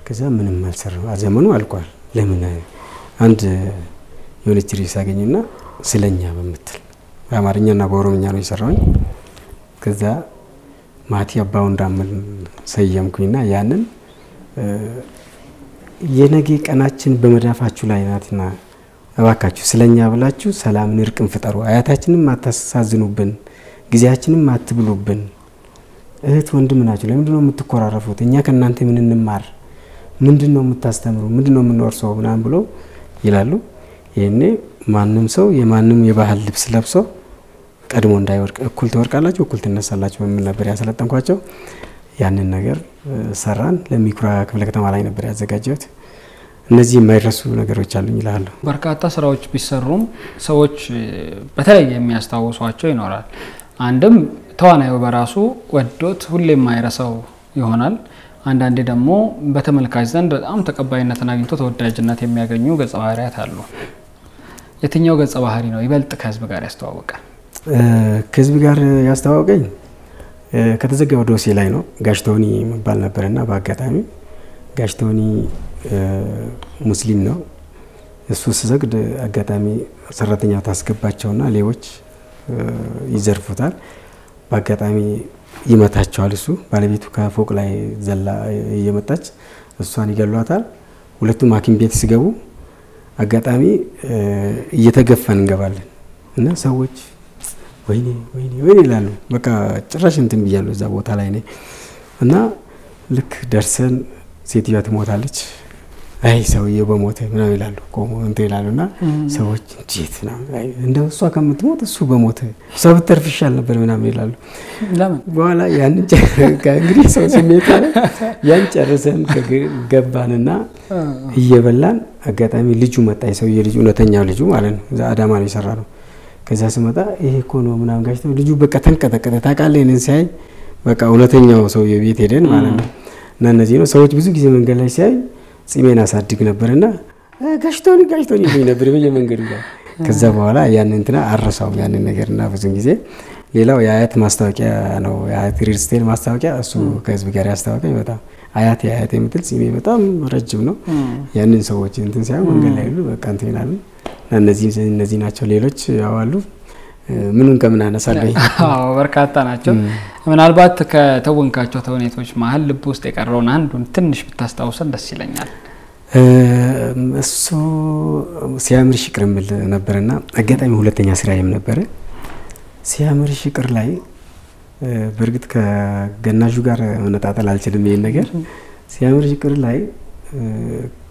ከዛ ምንም አልሰራው አዘመኑ አልቋል ለምን አንድ የሆነች ሪስ አገኘና ስለኛ በመትል በአማርኛና በኦሮምኛ ነው ይሰራው ከዛ ማቲ አባው እንዳመል ሰየምኩኝና ያንን የነገ ቀናችን በመዳፋችሁ ላይ ናትና እባካችሁ ስለኛ ብላችሁ ሰላም ንርቅን ፍጠሩ አያታችንም አታሳዝኑብን ጊዜያችንም አትብሉብን እህት ወንድም ናችሁ ለምንድነው የምትቆራረፉት እኛ ከናንተ ምን እንማር ምንድነው የምታስተምሩ ምንድነው የምንወርሰው ምናምን ብሎ ይላሉ ይሄኔ ማንንም ሰው የማንንም የባህል ልብስ ለብሶ ቀድሞ እንዳይወርቅ እኩል ተወርቃላችሁ እኩል ተነሳላችሁ ምን ነበር ያሰለጠንኳቸው ያንን ነገር ሰራን ለሚኩራ ክፍለ ከተማ ላይ ነበር ያዘጋጀሁት እነዚህ የማይረሱ ነገሮች አሉኝ ይላሉ በርካታ ስራዎች ቢሰሩም ሰዎች በተለይ የሚያስታውሷቸው ይኖራል አንድም ተዋናዩ በራሱ ወዶት ሁሌም ማይረሳው ይሆናል አንዳንዴ ደግሞ በተመልካች ዘንድ በጣም ተቀባይነትን አግኝቶ ተወዳጅነት የሚያገኙ ገጸ ባህሪያት አሉ የትኛው ገጸ ባህሪ ነው ይበልጥ ከህዝብ ጋር ያስተዋወቃል ከህዝብ ጋር ያስተዋወቀኝ ከተዘጋው ዶሴ ላይ ነው ጋሽቶኒ መባል ነበርና በአጋጣሚ ጋሽቶኒ ሙስሊም ነው እሱ ሲሰግድ አጋጣሚ ሰራተኛ ታስገባቸውና ሌቦች ይዘርፉታል በአጋጣሚ ይመታቸዋል እሱ ባለቤቱ ከፎቅ ላይ ዘላ እየመጣች እሷን ይገሏታል ሁለቱም ሐኪም ቤት ሲገቡ አጋጣሚ እየተገፈን እንገባለን እና ሰዎች ወይኔ ይላሉ በቃ ጭራሽ እንትን ብያለሁ እዛ ቦታ ላይ ነኝ እና ልክ ደርሰን ሴትዮዋ ትሞታለች አይ ሰውዬው በሞተ ምናምን ይላሉ ቆሞ እንትን ይላሉና ሰዎች እንዴት ነው እንደው እሷ ከምትሞት እሱ በሞተ ሰው ተርፍሻል ነበር ምናምን ይላሉ ለምን በኋላ ያን እንግዲህ ሰው ስሜት አለ ያን ጨርሰን ገባንና እየበላን አጋጣሚ ልጁ መጣ ሰውዬ ልጁ እውነተኛው ልጁ ማለት ነው እዛ አዳማ ነው የሰራው ከዛ ስመጣ ይሄ እኮ ነው ምናምን ጋሽተው ልጁ በቃ ተንቀጠቀጠ ታውቃለህ እኔን ሲያይ በቃ እውነተኛው ሰውዬ ቤት ሄደን ማለት ነው እና እነዚህ ነው ሰዎች ብዙ ጊዜ መንገድ ላይ ሲያይ ጺሜን አሳድግ ነበርና ጋሽቶኒ ይሉኝ ነበር በየመንገዱ ጋር ከዛ በኋላ ያን እንትና አረሳው ያን ነገርና ብዙ ጊዜ ሌላው የአያት ማስታወቂያ ነው የአያት ሪል ስቴት ማስታወቂያ እሱ ከህዝብ ጋር ያስተዋወቀኝ በጣም አያት የምትል ጺሜ በጣም ረጅም ነው ያንን ሰዎች እንትን ሲያዩ መንገድ ላይ ሁሉ በቃ እንትን ይላሉ እነዚህ ናቸው ሌሎች ያዋሉ ምኑን ከምን አነሳለኝ አዎ በርካታ ናቸው ምናልባት ከተወንካቸው ተውኔቶች መሃል ልብ ውስጥ የቀረውን አንዱን ትንሽ ብታስታውሰን ደስ ይለኛል እሱ ሲያምር ሽቅር ምል ነበርና አጋጣሚ ሁለተኛ ስራዬም ነበር ሲያምር ሽቅር ላይ በርግጥ ከገናዡ ጋር መነጣጠል አልችልም ይሄን ነገር ሲያምር ሽቅር ላይ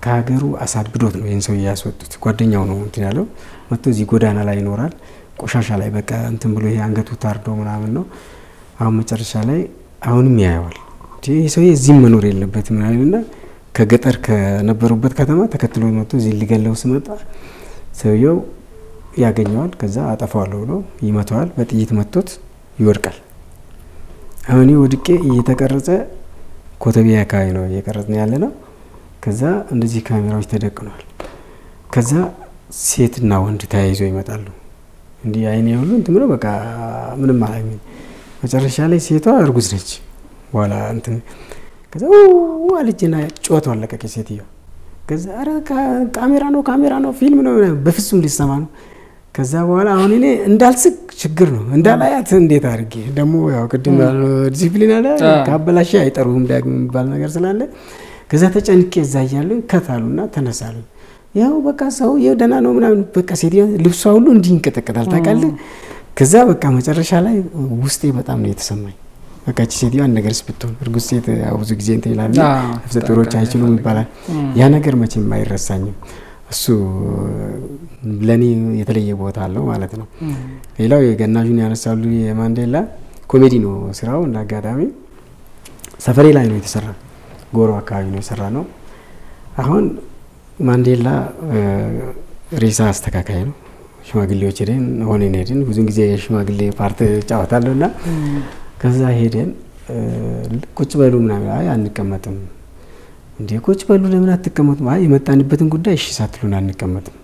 ከሀገሩ አሳብዶት ነው ይሄን ሰው ያስወጡት ጓደኛው ነው እንትን ያለው መጥቶ እዚህ ጎዳና ላይ ይኖራል ቆሻሻ ላይ በቃ እንትን ብሎ ይሄ አንገቱ ታርዶ ምናምን ነው አሁን መጨረሻ ላይ አሁንም ያያዋል ይሄ ሰው እዚህ መኖር የለበትም ምናምንና ከገጠር ከነበሩበት ከተማ ተከትሎ መጥቶ እዚህ ሊገለው ሲመጣ ሰውየው ያገኘዋል ከዛ አጠፋዋለሁ ብሎ ይመታዋል በጥይት መጥቶት ይወድቃል አሁን ወድቄ እየተቀረጸ ኮተቤ አካባቢ ነው እየቀረጽን ያለነው ከዛ እንደዚህ ካሜራዎች ተደቅነዋል ከዛ ሴትና ወንድ ተያይዞ ይመጣሉ እንዴ አይኔ ሁሉ እንትን ብሎ በቃ ምንም አላየም መጨረሻ ላይ ሴቷ እርጉዝ ነች በኋላ እንትን ከዛ አለችና ጮቷ አለቀቀ ሴትዮ ከዛ አረ ካሜራ ነው ፊልም ነው በፍጹም ሊሰማ ነው ከዛ በኋላ አሁን እኔ እንዳልስቅ ችግር ነው እንዳላያት እንዴት አድርጌ ደሞ ያው ቅድም ዲሲፕሊን አለ ካበላሽ አይጠሩም ዳግም የሚባል ነገር ስላለ ከዛ ተጨንቄ እዛ ያለው ከታሉና ተነሳሉ ያው በቃ ሰው የደና ነው ምናምን በቃ ሴትዮ ልብሷ ሁሉ እንዲንቀጠቀጣል ታውቃለህ ከዛ በቃ መጨረሻ ላይ ውስጤ በጣም ነው የተሰማኝ በቃ ሴትዮ አንድ ነገር ስብትሆን እርጉዝ ሴት ያው ብዙ ጊዜ እንትን ይላል ፍጥሮች አይችሉም ይባላል ያ ነገር መቼም አይረሳኝም እሱ ለኔ የተለየ ቦታ አለው ማለት ነው ሌላው የገናዡን ያነሳሉ የማንዴላ ኮሜዲ ነው ስራው እና አጋዳሚ ሰፈሬ ላይ ነው የተሰራው ጎሮ አካባቢ ነው የሰራነው አሁን ማንዴላ ሬሳ አስተካካይ ነው ሽማግሌዎች ሄደን ሆነን ሄደን ብዙ ጊዜ ሽማግሌ ፓርት ጫወታለውና ከዛ ሄደን ቁጭ በሉ ምናምን አይ አንቀመጥም እንዴ ቁጭ በሉ ለምን አትቀመጡም አይ የመጣንበትን ጉዳይ እሺ ሳትሉን አንቀመጥም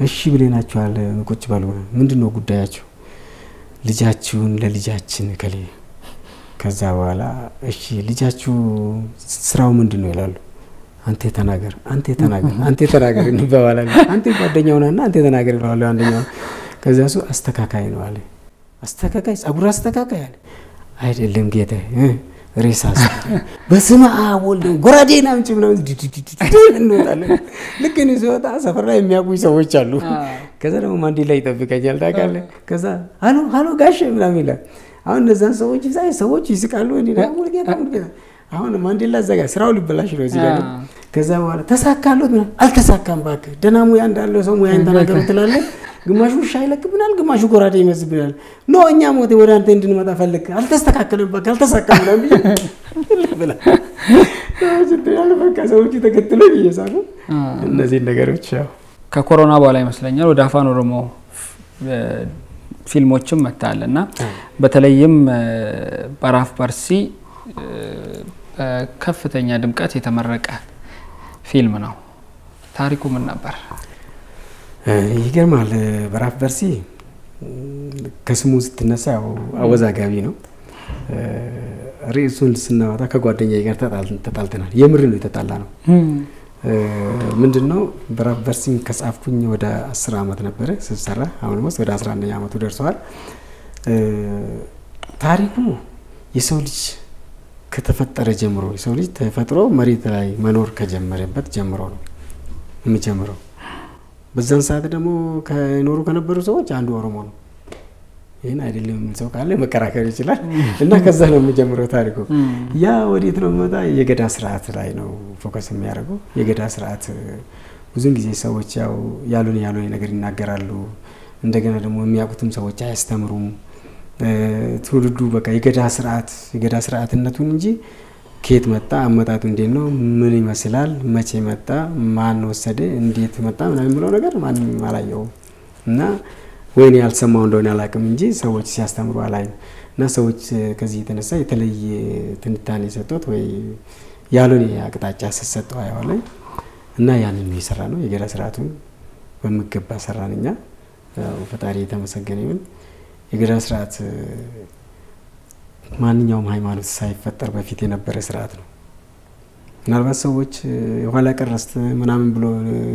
እሺ ብለናችኋል ቁጭ በሉ ምንድነው ጉዳያችሁ ልጃችሁን ለልጃችን ከሌ ከዛ በኋላ እሺ ልጃችሁ ስራው ምንድነው ይላሉ አንተ ተናገር እንባባላለን አንተ ጓደኛው ነህና አንተ ተናገር ይላሉ አንደኛው ከዛ እሱ አስተካካይ ነው አለ አስተካካይ ጸጉር አስተካካይ አለ አይደለም ጌታ ሬሳስ በስመ አብ ወልድ ጎራዴና እንጭ ብለው እንወጣለን ልክ ነው ሲወጣ ሰፈር ላይ የሚያውቁኝ ሰዎች አሉ ከዛ ደግሞ ማንዴላ ይጠብቀኛል ታውቃለህ ከዛ ሃሎ ጋሽ ምናምን ይላል አሁን እነዛን ሰዎች ይስቃሉ እንዴ ሙልጌታ አሁን ማንዴላ ዘጋ ስራው ሊበላሽ ነው እዚህ ጋር ከዛ በኋላ ተሳካሉት ምን አልተሳካም ባክ ደናሙ ያ እንዳለው ሰው ሙያን ተናገሩ ትላለ ግማሹ ሻይ ለክብናል ግማሹ ጎራዴ ይመስብናል ኖ እኛ ሞቴ ወደ አንተ እንድንመጣ ፈልክ አልተስተካከለም ባክ አልተሳካም ብላ ያለ በቃ ሰዎች ተከትለው ይያዛሉ እነዚህ ነገሮች ያው ከኮሮና በኋላ ይመስለኛል ወደ አፋን ኦሮሞ ፊልሞችም መጣልና በተለይም በራፍ በርሲ ከፍተኛ ድምቀት የተመረቀ ፊልም ነው ታሪኩ ምን ነበር ይገርማል በራፍ በርሲ ከስሙ ስትነሳ አወዛጋቢ ነው ርዕሱን ስናወጣ ከጓደኛዬ ጋር ተጣልተናል የምር ነው የተጣላ ነው ምንድነው በራፍ በርሲን ከጻፍኩኝ ወደ 10 አመት ነበር ስሰራ አሁን ወደ 11ኛ አመቱ ደርሷል ታሪኩ የሰው ልጅ ከተፈጠረ ጀምሮ የሰው ልጅ ተፈጥሮ መሬት ላይ መኖር ከጀመረበት ጀምሮ ነው የሚጀምረው በዛን ሰዓት ደግሞ ከኖሩ ከነበሩ ሰዎች አንዱ ኦሮሞ ነው ይሄን አይደለም ሰው ካለ መከራከር ይችላል እና ከዛ ነው የሚጀምረው ታሪኩ ያ ወዴት ነው መጣ የገዳ ስርዓት ላይ ነው ፎከስ የሚያደርገው የገዳ ስርዓት ብዙን ጊዜ ሰዎች ያሉን ነገር ይናገራሉ እንደገና ደግሞ የሚያውቁትም ሰዎች አያስተምሩም ትውልዱ በቃ የገዳ ስርዓትነቱን እንጂ ከየት መጣ አመጣጡ እንዴት ነው ምን ይመስላል መቼ መጣ ማን ወሰደ እንዴት መጣ ምናምን ብለው ነገር ማንም አላየው እና ወይኔ ያልሰማው እንደሆነ አላቅም እንጂ ሰዎች ሲያስተምሩ አላየም እና ሰዎች ከዚህ የተነሳ የተለየ ትንታኔ ሰጥቶት ወይ ያሉን አቅጣጫ ሰጥተው አያዋለኝ እና ያንን ነው የሰራ ነው የገዳ ስርዓቱን በመገባ ሰራንኛ ፈጣሪ የተመሰገነ ይሁን የገዳ ስርዓት ማንኛውም ሃይማኖት ሳይፈጠር በፊት የነበረ ስርዓት ነው ምናልባት ሰዎች ኋላ ቀረስት ምናምን ብሎ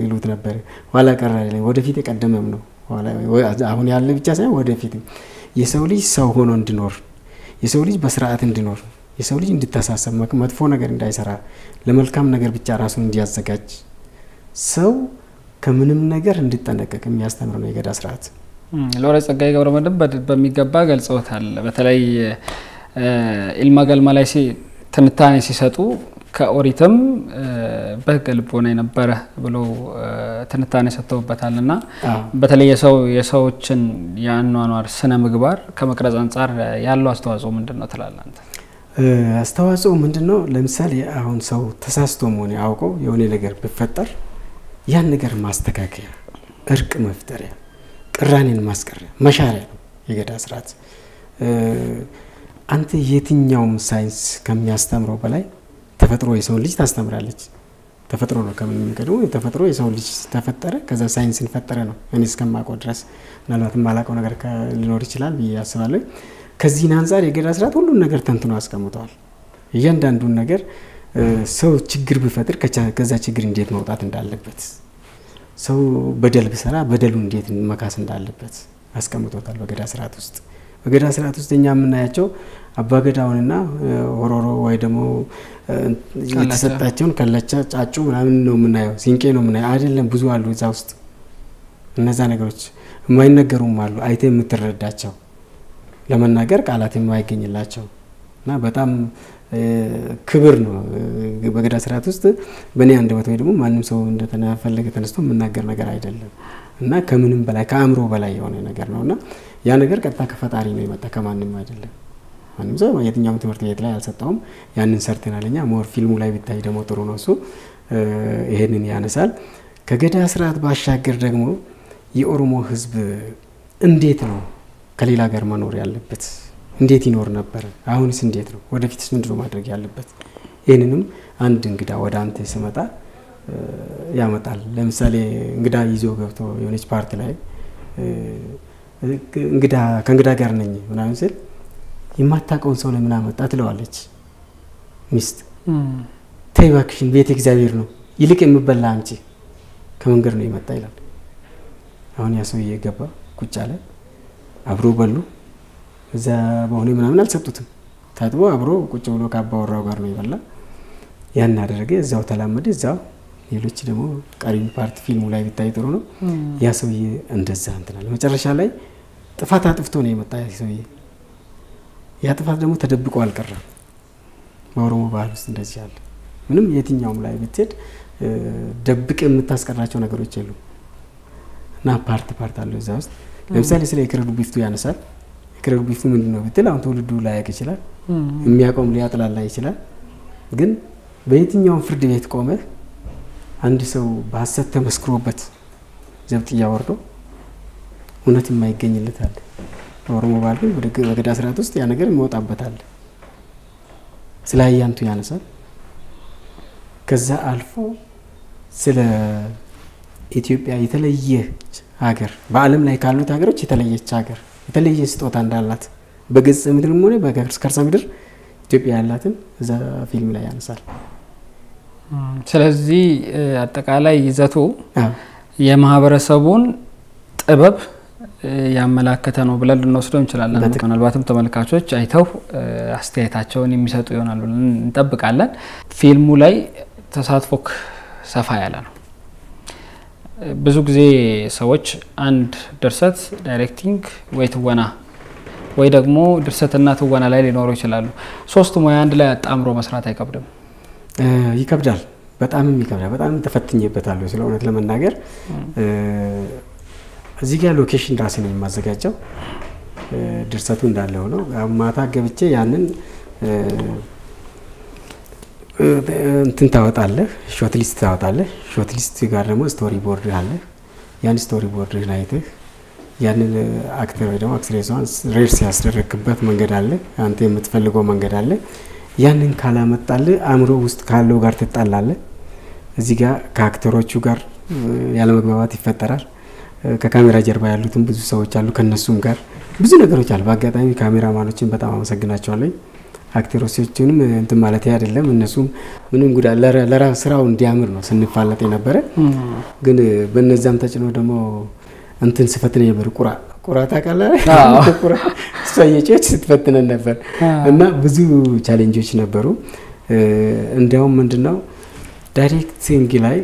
ይሉት ነበር ኋላ ቀረ አይደለም ወደፊት የቀደመም ነው አሁን ያለ ብቻ ሳይሆን ወደፊት የሰው ልጅ ሰው ሆኖ እንዲኖር የሰው ልጅ በስርዓት እንዲኖር የሰው ልጅ እንዲተሳሰብ መጥፎ ነገር እንዳይሰራ ለመልካም ነገር ብቻ ራሱን እንዲያዘጋጅ ሰው ከምንም ነገር እንዲጠነቀቅ የሚያስተምር ነው የገዳ ስርዓት ሎሬት ጸጋዬ ገብረመድህን በሚገባ ገልጸውታል በተለይ ኢልማ ገልማ ላይ ትንታኔ ሲሰጡ ከኦሪትም በገልቦና የነበረ ብሎ ትንታኔ ሰጥተውበታልና በተለይ የሰዎችን ያኗኗር ስነ ምግባር ከመቅረጽ አንፃር ያለው አስተዋጽኦ ምንድነው ትላለህ አንተ አስተዋጽኦ ምንድነው ለምሳሌ አሁን ሰው ተሳስቶ ሆነ ያውቀው የሆነ ነገር ቢፈጠር ያን ነገር ማስተካከያ እርቅ መፍጠሪያ ቅራኔን ማስቀሪያ መሻሪያ ነው የገዳ ስርዓት አንተ የትኛውም ሳይንስ ከሚያስተምረው በላይ ተፈጥሮ የሰው ልጅ ታስተምራለች ተፈጥሮ ነው ከምን ቀደው ተፈጥሮ የሰው ልጅ ተፈጠረ ከዛ ሳይንስን ፈጠረ ነው እኔ እስከማቆ ድረስ ምናልባት ማላቀው ነገር ሊኖር ይችላል በያስባለሁ ከዚህ አንፃር የገዳ ስርዓት ሁሉ ነገር ተንትኖ አስቀምጧል እያንዳንዱን ነገር ሰው ችግር ቢፈጥር ከዛ ችግር እንዴት መውጣት እንዳለበት ሰው በደል ቢሰራ በደሉ እንዴት መካስ እንዳለበት አስቀምጦታል በገዳ ስርዓት ውስጥ በገዳ ስርዓት ውስጥ እኛ የምናያቸው አባገዳውንና ሆሮሮ ወይ ደግሞ የተሰጣቸውን ከለቻ ጫጩ ምናምን ነው የምናየው ሲንቄ ነው የምናየው አይደለም ብዙ አሉ እዛ ውስጥ እነዛ ነገሮች የማይነገሩም አሉ አይተ የምትረዳቸው ለመናገር ቃላት የማይገኝላቸው እና በጣም ክብር ነው በገዳ ስርዓት ውስጥ በእኔ አንደበት ወይ ደግሞ ማንም ሰው እንደተናፈለገ ተነስቶ የምናገር ነገር አይደለም እና ከምንም በላይ ከአእምሮ በላይ የሆነ ነገር ነውና ያ ነገር ቀጥታ ከፈጣሪ ነው የመጣ ከማንም አይደለም ማንም ሰው የትኛውም ትምህርት ቤት ላይ አልሰጣውም ያንን ሰርተናልኛ ሞር ፊልሙ ላይ ቢታይ ደግሞ ጥሩ ነው እሱ ይሄንን ያነሳል ከገዳ ስርዓት ባሻገር ደግሞ የኦሮሞ ህዝብ እንዴት ነው ከሌላ ጋር መኖር ያለበት እንዴት ይኖር ነበር አሁንስ እንዴት ነው ወደፊትስ ምንድነው ማድረግ ያለበት ይሄንንም አንድ እንግዳ ወደ አንተ ሲመጣ ያመጣል ለምሳሌ እንግዳ ይዞ ገብቶ የሆነች ፓርቲ ላይ ከእንግዳ ጋር ነኝ ምናምን ሲል የማታውቀውን ሰው ለምን አመጣ ትለዋለች ሚስት ተይባክሽን ቤት እግዚአብሔር ነው ይልቅ የምበላ አንቺ ከመንገር ነው የመጣ ይላል አሁን ያ ሰው እየገባ ቁጭ አለ አብሮ በሉ እዛ በሆነ ምናምን አልሰጡትም ታጥቦ አብሮ ቁጭ ብሎ ካባወራው ጋር ነው ይበላ ያን አደረገ እዛው ተላመደ እዛው ሌሎች ደግሞ ቀሪም ፓርት ፊልሙ ላይ ቢታይ ጥሩ ነው ያ ሰው እንደዛ እንትናል መጨረሻ ላይ ጥፋት አጥፍቶ ነው የመጣ ያ ሰው ያ ጥፋት ደግሞ ተደብቆ አልቀረም በኦሮሞ ባህል ውስጥ እንደዚህ ያለ ምንም የትኛውም ላይ ብትሄድ ደብቅ የምታስቀራቸው ነገሮች የሉ እና ፓርት አለው እዛ ውስጥ ለምሳሌ ስለ የክረዱ ቢፍቱ ያነሳል የክረዱ ቢፍቱ ምንድነው ብትል አሁን ትውልዱ ላይ ያቅ ይችላል የሚያቆም ሊያጥላላ ይችላል ግን በየትኛውም ፍርድ ቤት ቆመ አንድ ሰው በሐሰት ተመስክሮበት ዘብጥ ያወርዶ እውነት የማይገኝለት አለ ኦሮሞ ባህል ግን በገዳ ስርዓት ውስጥ ያ ነገር የሚወጣበታል። ስለ አያንቱ ያነሳል። ከዛ አልፎ ስለ ኢትዮጵያ የተለየች ሀገር በዓለም ላይ ካሉት ሀገሮች የተለየች ሀገር የተለየ ስጦታ እንዳላት በገጽ ምድርም ሆነ በከርሰ ምድር ኢትዮጵያ ያላትን እዛ ፊልም ላይ ያነሳል። ስለዚህ አጠቃላይ ይዘቱ የማህበረሰቡን ጥበብ ያመላከተ ነው ብለን ልንወስደው እንችላለን። ምናልባትም ተመልካቾች አይተው አስተያየታቸውን የሚሰጡ ይሆናል ብለን እንጠብቃለን። ፊልሙ ላይ ተሳትፎክ ሰፋ ያለ ነው። ብዙ ጊዜ ሰዎች አንድ ድርሰት ዳይሬክቲንግ ወይ ትወና ወይ ደግሞ ድርሰትና ትወና ላይ ሊኖሩ ይችላሉ። ሶስቱ ሙያ አንድ ላይ አጣምሮ መስራት አይከብድም? ይከብዳል። በጣም ይከብዳል። በጣም ተፈትኜበታለሁ ስለ እውነት ለመናገር። እዚህ ጋር ሎኬሽን ራሴ ነው የማዘጋጀው። ድርሰቱ እንዳለ ሆኖ ማታ ገብቼ ያንን እንትን ታወጣለህ፣ ሾርት ሊስት ታወጣለህ። ሾርት ሊስት ጋር ደግሞ ስቶሪ ቦርድ አለ። ያን ስቶሪ ቦርድ አይተህ ያንን አክተር ወይ ደግሞ አክትሬሷን ሬርስ ያስደረግበት መንገድ አለ። አንተ የምትፈልገው መንገድ አለ። ያንን ካላመጣልህ አእምሮ ውስጥ ካለው ጋር ትጣላለህ። እዚህ ጋር ከአክተሮቹ ጋር ያለ መግባባት ይፈጠራል። ከካሜራ ጀርባ ያሉትን ብዙ ሰዎች አሉ፣ ከነሱም ጋር ብዙ ነገሮች አሉ። በአጋጣሚ ካሜራማኖችን በጣም አመሰግናቸዋለሁ። አክተሮችንም እንትን ማለት አይደለም፣ እነሱም ምንም ጉዳ ለስራው እንዲያምር ነው ስንፋለጥ የነበረ። ግን በነዛም ተጭኖ ደግሞ እንትን ስፈትን ነበር። ቁራ ታውቃለህ? ቁራ ሰየጨች ስትፈትነን ነበር እና ብዙ ቻሌንጆች ነበሩ። እንዲያውም ምንድነው ዳይሬክቲንግ ላይ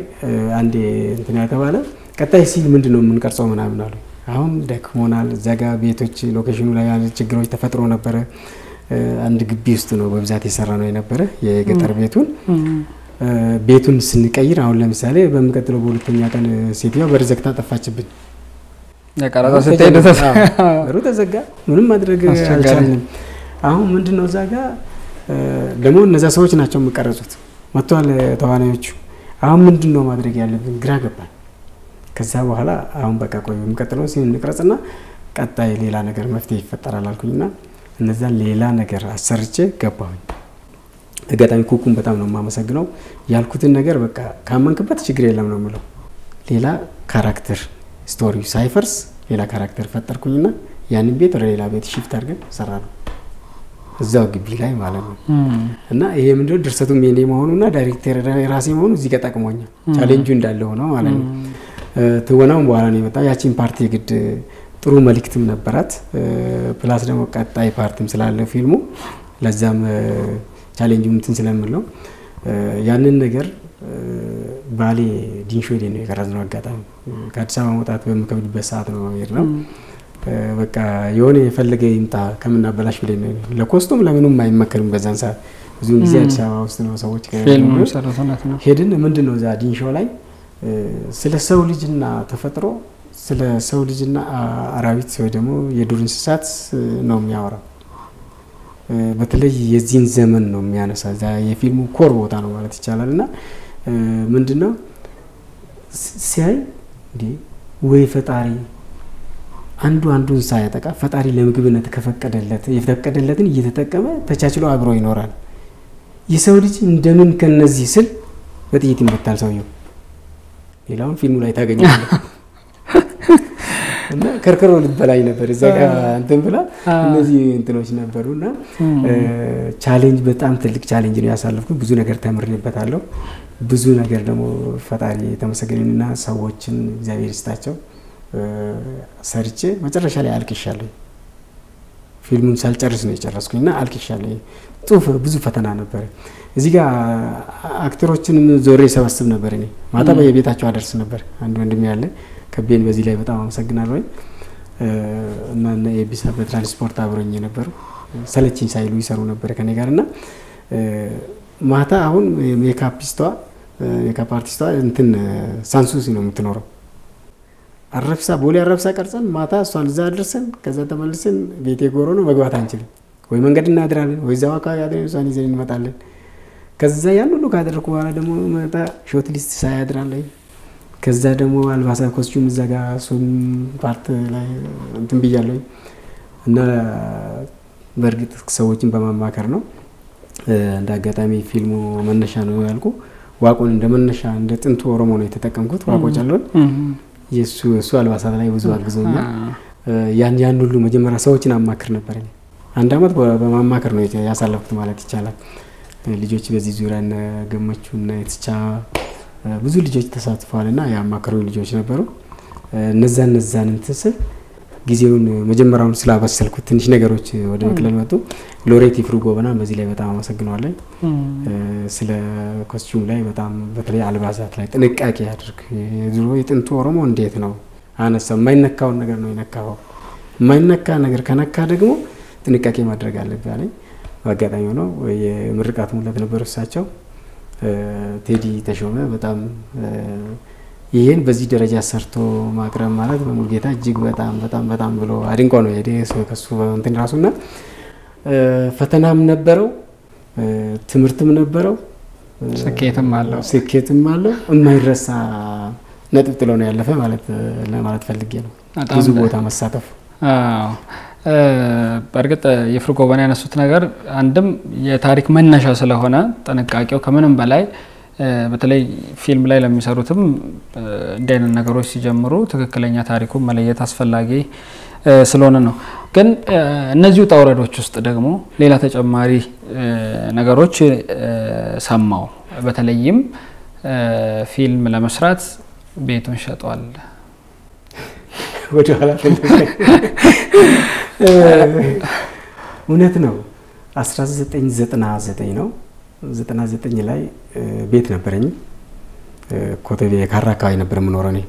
አንዴ እንትን ያተባለ ቀጣይ ሲል ምንድነው የምንቀርጸው ምናምን አሉ። አሁን ደክሞናል። ዘጋ ቤቶች ሎኬሽኑ ላይ ችግሮች ተፈጥሮ ነበረ። አንድ ግቢ ውስጥ ነው በብዛት የሰራ ነው የነበረ የገጠር ቤቱን ስንቀይር አሁን ለምሳሌ በሚቀጥለው በሁለተኛ ቀን ሴትዮዋ በር ዘግታ ጠፋችብን። ያቀራራ ስትሄድ በሩ ተዘጋ። ምንም ማድረግ አልቻልንም። አሁን ምንድነው እዛ ጋር ደግሞ እነዛ ሰዎች ናቸው የሚቀርጹት መጥቷል ተዋናዮቹ። አሁን ምንድነው ማድረግ ያለብን ግራ ገባን። ከዛ በኋላ አሁን በቃ ቆይ የሚቀጥለው ሲን እንቀርጽና ቀጣይ ሌላ ነገር መፍትሄ ይፈጠራል አልኩኝና እነዛ ሌላ ነገር አሰርቼ ገባሁኝ። አጋጣሚ ኩኩን በጣም ነው የማመሰግነው። ያልኩትን ነገር በቃ ካመንክበት ችግር የለም ነው የምለው። ሌላ ካራክተር ስቶሪ ሳይፈርስ ሌላ ካራክተር ፈጠርኩኝና ያንን ቤት ወደ ሌላ ቤት ሺፍት አድርገን ሰራነው እዛው ግቢ ላይ ማለት ነው። እና ይሄ ምንድነው ድርሰቱም የኔ መሆኑና ዳይሬክተር ራሴ መሆኑ እዚህ ጋር ጠቅሞኛል። ቻሌንጁ እንዳለ ሆኖ ማለት ነው። ትወናውን በኋላ ነው የመጣው። ያቺን ፓርቲ ግድ ጥሩ መልእክትም ነበራት። ፕላስ ደግሞ ቀጣይ ፓርቲም ስላለ ፊልሙ ለዛም ቻሌንጁ እንትን ስለምለው ያንን ነገር ባሌ ዲንሾ ሄደ ነው የቀረጽነው። አጋጣሚ ከአዲስ አበባ መውጣት በሚከብድበት ሰዓት ነው የሄድነው። በቃ የሆነ የፈለገ ይምጣ ከምናበላሽ ብለን ለኮስቱም ለምንም አይመከርም በዛን ሰዓት። ብዙ ጊዜ አዲስ አበባ ውስጥ ነው ሰዎች ሄድን። ምንድነው እዛ ዲንሾ ላይ ስለ ሰው ልጅና ተፈጥሮ ስለ ሰው ልጅና አራዊት ወይ ደግሞ የዱር እንስሳት ነው የሚያወራው። በተለይ የዚህን ዘመን ነው የሚያነሳ። የፊልሙ ኮር ቦታ ነው ማለት ይቻላልና ምንድነው ሲያይ እንዴ ወይ ፈጣሪ አንዱን ሳያጠቃ ፈጣሪ ለምግብነት ከፈቀደለት የተፈቀደለትን እየተጠቀመ ተቻችሎ አብሮ ይኖራል። የሰው ልጅ እንደምን ከነዚህ ስል በጥይት ይመታል ሰውየው። ሌላውን ፊልሙ ላይ ታገኛለህ። እና ከርከሮ ልትበላኝ ነበር እዛ ጋር እንትን ብላ እነዚህ እንትኖች ነበሩና ቻሌንጅ በጣም ትልቅ ቻሌንጅ ነው ያሳለፍኩት። ብዙ ነገር ተምሬበታለሁ። ብዙ ነገር ደግሞ ፈጣሪ ተመሰገነና ሰዎችን እግዚአብሔር ይስጣቸው ሰርቼ መጨረሻ ላይ አልቅሻለሁ። ፊልሙን ሳልጨርስ ነው የጨረስኩኝና አልቅሻለሁ። ብዙ ፈተና ነበር። እዚህ ጋር አክተሮችን ዞሬ ሰበስብ ነበር። እኔ ማታ በየቤታቸው አደርስ ነበር። አንድ ወንድም ያለ ከቤን በዚህ ላይ በጣም አመሰግናለሁ። እና የቢሳ በትራንስፖርት አብሮኝ ነበር። ሰለችኝ ሳይሉ ይሰሩ ነበር ከኔ ጋርና ማታ አሁን ሜካፕ አርቲስቷ እንትን ሳንሱሲ ነው የምትኖረው። አረፍሳ ቦሌ አረፍሳ ቀርጸን ማታ እሷን እዛ አድርሰን ከዛ ተመልሰን ቤቴ ጎሮ ነው መግባት አንችልም። ወይ መንገድ እናድራለን ወይ ዛው አካባቢ አድረን እሷን ይዘን እንመጣለን። ከዛ ያን ሁሉ ካደረኩ በኋላ ደግሞ መጣ ሾርት ሊስት ሳያድራለሁ። ከዛ ደግሞ አልባሳ ኮስቹም እዛ ጋር ሱን ፓርት ላይ እንትን ብያለሁ። እና በእርግጥ ሰዎችን በማማከር ነው እንደ አጋጣሚ ፊልሙ መነሻ ነው ያልኩ ዋቆን እንደ መነሻ እንደ ጥንቱ ኦሮሞ ነው የተጠቀምኩት ዋቆ ጨሎን የሱ አልባሳት ላይ ብዙ አግዞኛል ያን ሁሉ መጀመሪያ ሰዎችን አማክር ነበር አንድ አመት በማማከር ነው ያሳለፍኩት ማለት ይቻላል ልጆች በዚህ ዙሪያ እና ገመቹና የተቻ ብዙ ልጆች ተሳትፈዋልና ያማከሩ ልጆች ነበሩ እነዛን እንትስል ጊዜውን መጀመሪያውን ስላበሰልኩት ትንሽ ነገሮች ወደ መክለል መጡ ሎሬት ይፍሩ ጎበና በዚህ ላይ በጣም አመሰግናለሁ ስለ ኮስቹም ላይ በጣም በተለይ አልባሳት ላይ ጥንቃቄ ያድርግ ድሮ የጥንቱ ኦሮሞ እንዴት ነው አነሳ የማይነካው ነገር ነው የነካው የማይነካ ነገር ከነካ ደግሞ ጥንቃቄ ማድረግ አለበት አለኝ አጋጣሚ ነው የምርቃት ሙላት ነበር እሳቸው ቴዲ ተሾመ በጣም ይሄን በዚህ ደረጃ ሰርቶ ማቅረብ ማለት በሙልጌታ እጅግ በጣም ብሎ አድንቆ ነው የዴ ከሱ እንትን ራሱና ፈተናም ነበረው ትምርትም ነበረው ስኬትም አለው የማይረሳ ነጥብ ጥሎ ነው ያለፈ ማለት ፈልጌ ነው ብዙ ቦታ መሳተፍ በርግጥ ይፍሩ ጎበና ያነሱት ነገር አንድም የታሪክ መነሻ ስለሆነ ጥንቃቄው ከምንም በላይ በተለይ ፊልም ላይ ለሚሰሩትም እንደነ ነገሮች ሲጀምሩ ትክክለኛ ታሪኩን መለየት አስፈላጊ ስለሆነ ነው ግን እነዚህ ጣውረዶች ውስጥ ደግሞ ሌላ ተጨማሪ ነገሮች ሰማው በተለይም ፊልም ለመስራት ቤቱን ሸጧል ወደ ኋላ እውነት ነው 1999 ነው 99 ላይ ቤት ነበርኝ ኮተቤ ካራካይ ነበር ምኖረኔ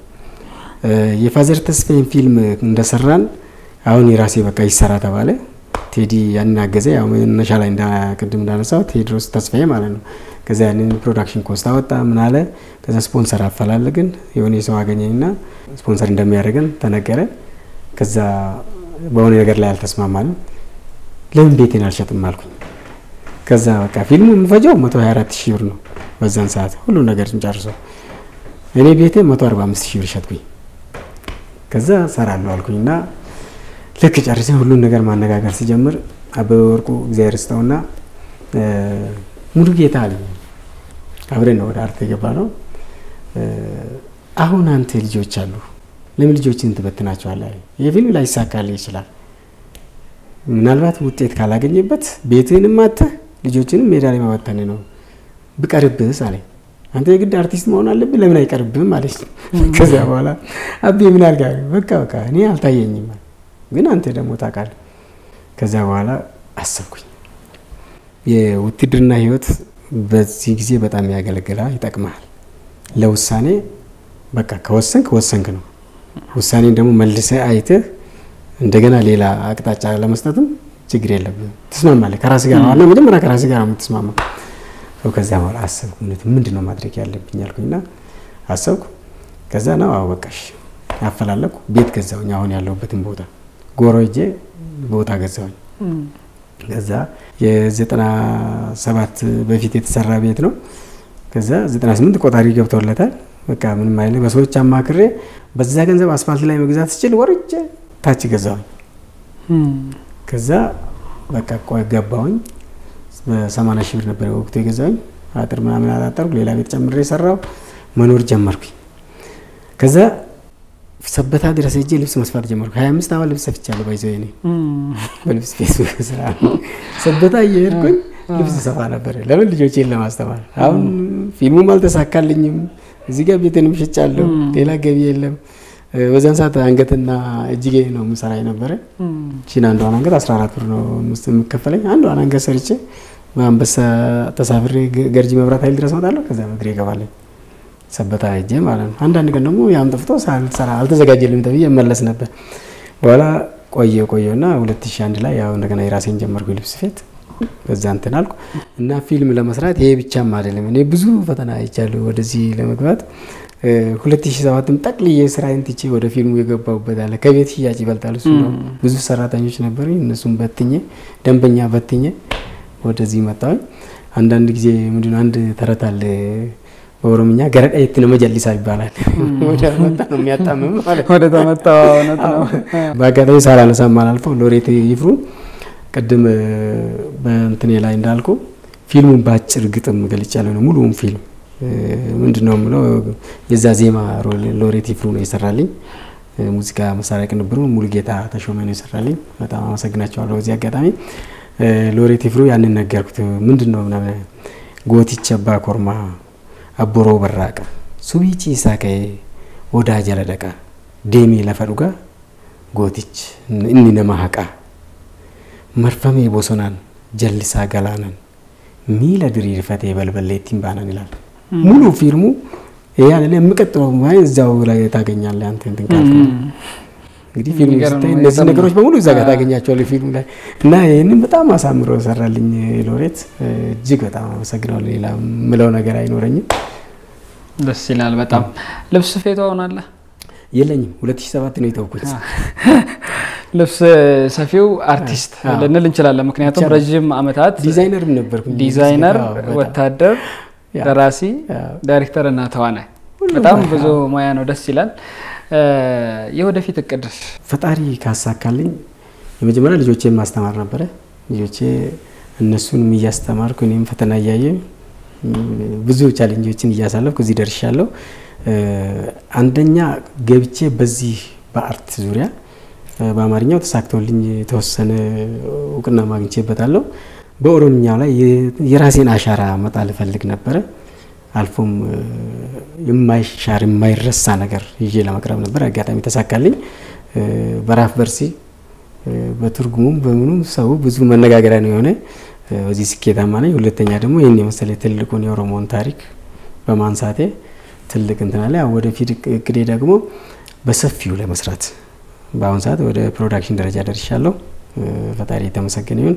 የፋዘር ተስፋዬን ፊልም እንደሰራን አሁን የራሴ በቃ ይሰራ ተባለ ቴዲ ያናገዘ ያው መነሻ ላይ ቅድም እንዳነሳው ቴድሮስ ተስፋዬ ማለት ነው ከዛ ያንን ፕሮዳክሽን ኮስት አወጣ ምን አለ ከዛ ስፖንሰር አፈላለግን የሆነ ሰው አገኘኝና ስፖንሰር እንደሚያደርገን ተነገረ ከዛ በሆነ ነገር ላይ አልተስማማንም ለምን ቤቴን አልሸጥም አልኩኝ ከዛ በቃ ፊልሙ ምፈጀው 124000 ብር ነው በዛን ሰዓት ሁሉ ነገር ጨርሶ እኔ ቤቴ 145000 ብር ሸጥኩኝ ከዛ ሰራለሁ አልኩኝና ልክ ጨርሰን ሁሉ ነገር ማነጋገር ሲጀምር አበበ ወርቁ እግዚአብሔር ይስጠውና ሙሉ ጌታ አለ አብረን ነው ወደ አርት የገባነው አሁን አንተ ልጆች አሉ ለምን ልጆችን ትበትናቸዋለህ የፊልም ላይ ይሳካል ይችላል ምናልባት ውጤት ካላገኘበት ቤትህንም ማተ ልጆችንም ሜዳ ላይ ማወጣነ ነው ብቀርብስ አለ አንተ የግድ አርቲስት መሆን አለብህ ለምን አይቀርብህም ማለት ከዛ በኋላ አቤ ምን አልጋር በቃ እኔ አልታየኝም ግን አንተ ደግሞ ታውቃለህ ከዛ በኋላ አሰብኩኝ የውትድርና ህይወት በዚህ ጊዜ በጣም ያገለግላል ይጠቅማል ለውሳኔ በቃ ከወሰንክ ነው ውሳኔን ደግሞ መልሰ አይተህ እንደገና ሌላ አቅጣጫ ለመስጠትም ችግር የለብህም ተስማማለህ ከራስ ጋር ነው እና መጀመሪያ ከራስ ጋር ነው ተስማማ ከዛ በኋላ አሰብኩ ምንድነው ማድረግ ያለብኝ አልኩኝና አሰብኩ ከዛ ነው አወቀሽ ያፈላለኩ ቤት ገዛውኝ አሁን ያለውበትን ቦታ ጎሮጄ ቦታ ገዛውኝ ከዛ የ97 በፊት የተሰራ ቤት ነው ከዛ 98 ቆጣሪ ገብቶለታል በቃ ምንም አይለ በሰዎች አማክሬ በዛ ገንዘብ አስፋልት ላይ መግዛት ሲችል ወርጄ ታች ገዛውኝ ከዛ በቃ ቆይ ገባውኝ በ80 ሺህ ብር ነበር ወቅቱ የገዛውኝ አጥር ምናምን አላጠርኩ ሌላ ቤት ጨምሬ ሰራው መኖር ጀመርኩኝ ከዛ ሰበታ ድረስ ሄጄ ልብስ መስፋት ጀመርኩ 25 አመት ልብስ ሰፍቻለሁ ባይዘው እኔ በልብስ ፌስቡክ ስራ ሰበታ እየሄድኩኝ ልብስ ሰፋ ነበር ለምን ልጆቼን ለማስተማር አሁን ፊልሙም አልተሳካልኝም እዚህ ጋር ቤቴንም ሸጫለሁ ሌላ ገቢ የለም በዛን ሰዓት አንገትና እጅጌ ነው ምሰራይ ነበር ቺና አንዷን አንገት 14 ብር ነው የምከፈለኝ አንዷን አንገት ሰርቼ በአንበሳ ተሳፍሬ ገርጂ መብራት ኃይል ድረስ መጣለሁ ከዛ መግሬ ገባለኝ ሰበታ ሄጄ ማለት ነው አንዳንድ ቀን ደግሞ ያም ጠፍቶ ሳልሰራ አልተዘጋጀልኝም ተብዬ መለስ ነበር በኋላ ቆየውና 2001 ላይ ያው እንደገና የራሴን ጀመርኩ ልብስ ፌት በዛ እንትን አልኩ እና ፊልም ለመስራት ይሄ ብቻም አይደለም እኔ ብዙ ፈተና አይቻለሁ ወደዚህ ለመግባት 2007ም ጠቅልዬ ስራዬን ትቼ ወደ ፊልሙ የገባሁበት አለ ከቤት ሽያጭ ይበልጣል እሱ ነው ብዙ ሰራተኞች ነበሩ እነሱም በትኜ ደንበኛ በትኜ ወደዚህ መጣሁ አንዳንድ ጊዜ ምንድነው አንድ ተረት አለ በኦሮምኛ ገረዳይት ነው መጀሊሳ ይባላል። ወደ መጣ ነው የሚያጣምም ማለት ወደ ተመታው እውነት ነው። በአጋጣሚ ሳላነሳም አላልፈው ሎሬት ይፍሩ ቅድም በእንትኔ ላይ እንዳልኩ ፊልሙን ባጭር ግጥም ገልጫለሁ ነው ሙሉውን ፊልም ምንድነው ምለው የዛ ዜማ ሎሬት ይፍሩ ነው የሰራልኝ። ሙዚቃ መሳሪያ ቅንብሩ ሙሉጌታ ተሾመ ነው የሰራልኝ። በጣም አመሰግናቸዋለሁ። እዚህ አጋጣሚ ሎሬት ይፍሩ ያንን ነገርኩት ምንድነው ምናምን ጎቲች አባ ኮርማ አቦሮ በራቀ ሱቢቺ ሳከይ ወዳ ጀለደቃ ዴሚ ለፈዱጋ ጎቲች እኒ ነማሃቃ መርፈሜ ቦሶናን ጀልሳ ገላናን ሚላ ድሪር ፈቴ በልበሌቲን ባናን ይላል ሙሉ ፊልሙ። ያለ የምቀጥለው ማለት እዛው ላይ ታገኛለህ አንተ እንትን ካልኩ እንግዲህ ፊልሙ ስታይ እነዚህ ነገሮች በሙሉ እዛ ጋር ታገኛቸዋለህ ፊልሙ ላይ እና ይሄንን በጣም አሳምሮ ሰራልኝ ሎሬት። እጅግ በጣም አመሰግናለሁ። ሌላ ምለው ነገር አይኖርኝም። ደስ ይላል በጣም። ልብስ ስፌት ሆናለ? የለኝም 2007 ነው የተወኩት። ልብስ ሰፊው አርቲስት ልንል እንችላለን። ምክንያቱም ረጅም አመታት ዲዛይነርም ነበርኩኝ። ዲዛይነር፣ ወታደር፣ ደራሲ፣ ዳይሬክተር እና ተዋናይ በጣም ብዙ ሙያ ነው። ደስ ይላል። የወደፊት እቅድ ፈጣሪ ካሳካልኝ የመጀመሪያ ልጆቼን ማስተማር ነበር። ልጆቼ እነሱንም እያስተማርኩ እኔም ፈተና እያየ ብዙ ቻሌንጆችን እያሳለፍኩ እዚህ ደርሻለሁ። አንደኛ ገብቼ በዚህ በአርት ዙሪያ በአማርኛው ተሳክቶልኝ ተወሰነ እውቅና ማግኘቼበታለሁ። በኦሮምኛው ላይ የራሴን አሻራ መጣል ፈልግ ነበር። አልፎም የማይሻር የማይረሳ ነገር ይዤ ለማቅረብ ነበር። አጋጣሚ ተሳካልኝ። በራፍ በርሲ በትርጉሙም በምኑም ሰው ብዙ መነጋገሪያ ነው የሆነ በዚህ ስኬታማ ነኝ። ሁለተኛ ደግሞ ይሄን የመሰለ ትልቁን የኦሮሞን ታሪክ በማንሳቴ ትልቅ እንትና ላይ ወደፊት እቅዴ ደግሞ በሰፊው ለመስራት በአሁን ሰዓት ወደ ፕሮዳክሽን ደረጃ ደርሻለሁ። ፈጣሪ የተመሰገነ ይሁን።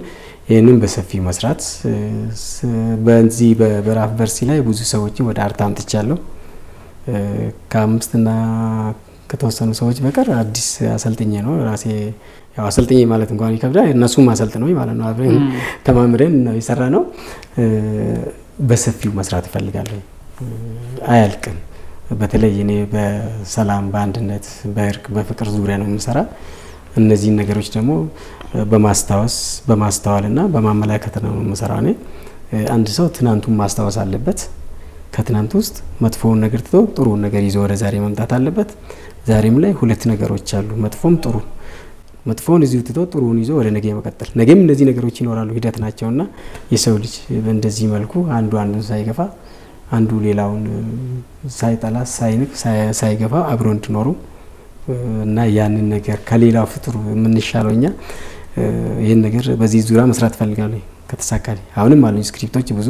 ይሄንን በሰፊው መስራት በዚህ በራፍ በርሲ ላይ ብዙ ሰዎችን ወደ አርት አምጥቻለሁ። ከአምስትና ከተወሰኑ ሰዎች በቀር አዲስ አሰልጥኜ ነው ራሴ ያው አሰልጥኜ ማለት እንኳን ይከብዳል። እነሱም አሰልጥነውኝ ማለት ነው። አብረን ተማምረን ነው የሰራነው። በሰፊው መስራት እፈልጋለሁ። አያልቅም። በተለይ እኔ በሰላም በአንድነት በእርቅ በፍቅር ዙሪያ ነው የምሰራ። እነዚህ ነገሮች ደግሞ በማስታወስ በማስተዋልና በማመላከት ነው የምሰራው። እኔ አንድ ሰው ትናንቱን ማስታወስ አለበት። ከትናንት ውስጥ መጥፎውን ነገር ትቶ ጥሩውን ነገር ይዞ ወደ ዛሬ መምጣት አለበት። ዛሬም ላይ ሁለት ነገሮች አሉ፣ መጥፎም ጥሩ። መጥፎውን እዚሁ ትቶ ጥሩውን ይዞ ወደ ነገ መቀጠል። ነገም እነዚህ ነገሮች ይኖራሉ፣ ሂደት ናቸውና የሰው ልጅ በእንደዚህ መልኩ አንዱ አንዱን ሳይገፋ አንዱ ሌላውን ሳይጠላ ሳይንቅ ሳይገፋ አብሮ እንዲኖሩ እና ያንን ነገር ከሌላው ፍጡር የምንሻለውኛ ይሄን ነገር በዚህ ዙሪያ መስራት ፈልጋለሁ። ከተሳካልኝ አሁንም አሉኝ ስክሪፕቶች ብዙ።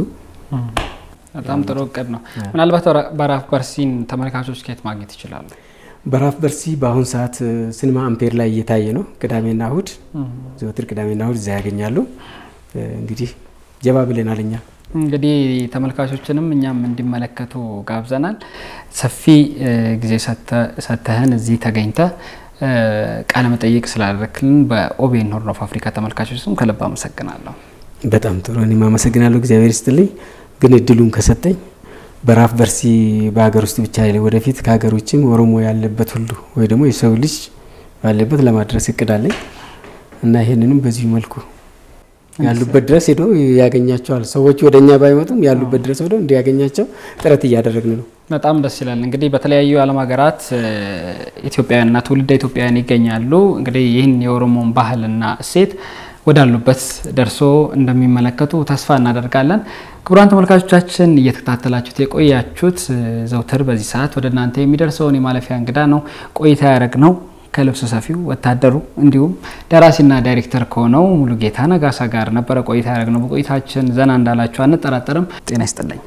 በጣም ጥሩ እቅድ ነው። ምናልባት በራፍ በርሲን ተመልካቾች ከየት ማግኘት ይችላሉ? በራፍ በርሲ በአሁን ሰዓት ሲኒማ አምፔር ላይ እየታየ ነው። ቅዳሜና እሁድ ዘወትር ቅዳሜና እሁድ እዛ ያገኛሉ። እንግዲህ ጀባ ብለናል እኛ እንግዲህ ተመልካቾችንም እኛም እንዲመለከቱ ጋብዘናል። ሰፊ ጊዜ ሰተህን እዚህ ተገኝተ ቃለ መጠይቅ ስላደረክልን በኦቤን ሆርን ኦፍ አፍሪካ ተመልካቾች ስም ከልብ አመሰግናለሁ። በጣም ጥሩ እኔም አመሰግናለሁ። እግዚአብሔር ይስጥልኝ። ግን እድሉን ከሰጠኝ በራፍ በርሲ በሀገር ውስጥ ብቻ አይደለም ወደፊት ከሀገር ውጭም ኦሮሞ ያለበት ሁሉ ወይ ደግሞ የሰው ልጅ ባለበት ለማድረስ እቅዳለኝ እና ይሄንንም በዚህ መልኩ ያሉበት ድረስ ሄዶ ያገኛቸዋል። ሰዎች ወደኛ ባይመጡም ያሉበት ድረስ ሄዶ እንዲያገኛቸው ጥረት እያደረግን ነው። በጣም ደስ ይላል። እንግዲህ በተለያዩ ዓለም ሀገራት ኢትዮጵያውያንና ትውልደ ኢትዮጵያውያን ይገኛሉ። እንግዲህ ይህን የኦሮሞን ባህልና እሴት ወዳሉበት ደርሶ እንደሚመለከቱ ተስፋ እናደርጋለን። ክቡራን ተመልካቾቻችን እየተከታተላችሁት የቆያችሁት ዘውትር በዚህ ሰዓት ወደ እናንተ የሚደርሰው የማለፊያ እንግዳ ነው ቆይታ ያደረግነው ከልብስ ሰፊው ወታደሩ እንዲሁም ደራሲና ዳይሬክተር ከሆነው ሙሉጌታ ነጋሳ ጋር ነበር ቆይታ ያደረግነው። በቆይታችን ዘና እንዳላችሁ አንጠራጠርም። ጤና ይስጥልኝ።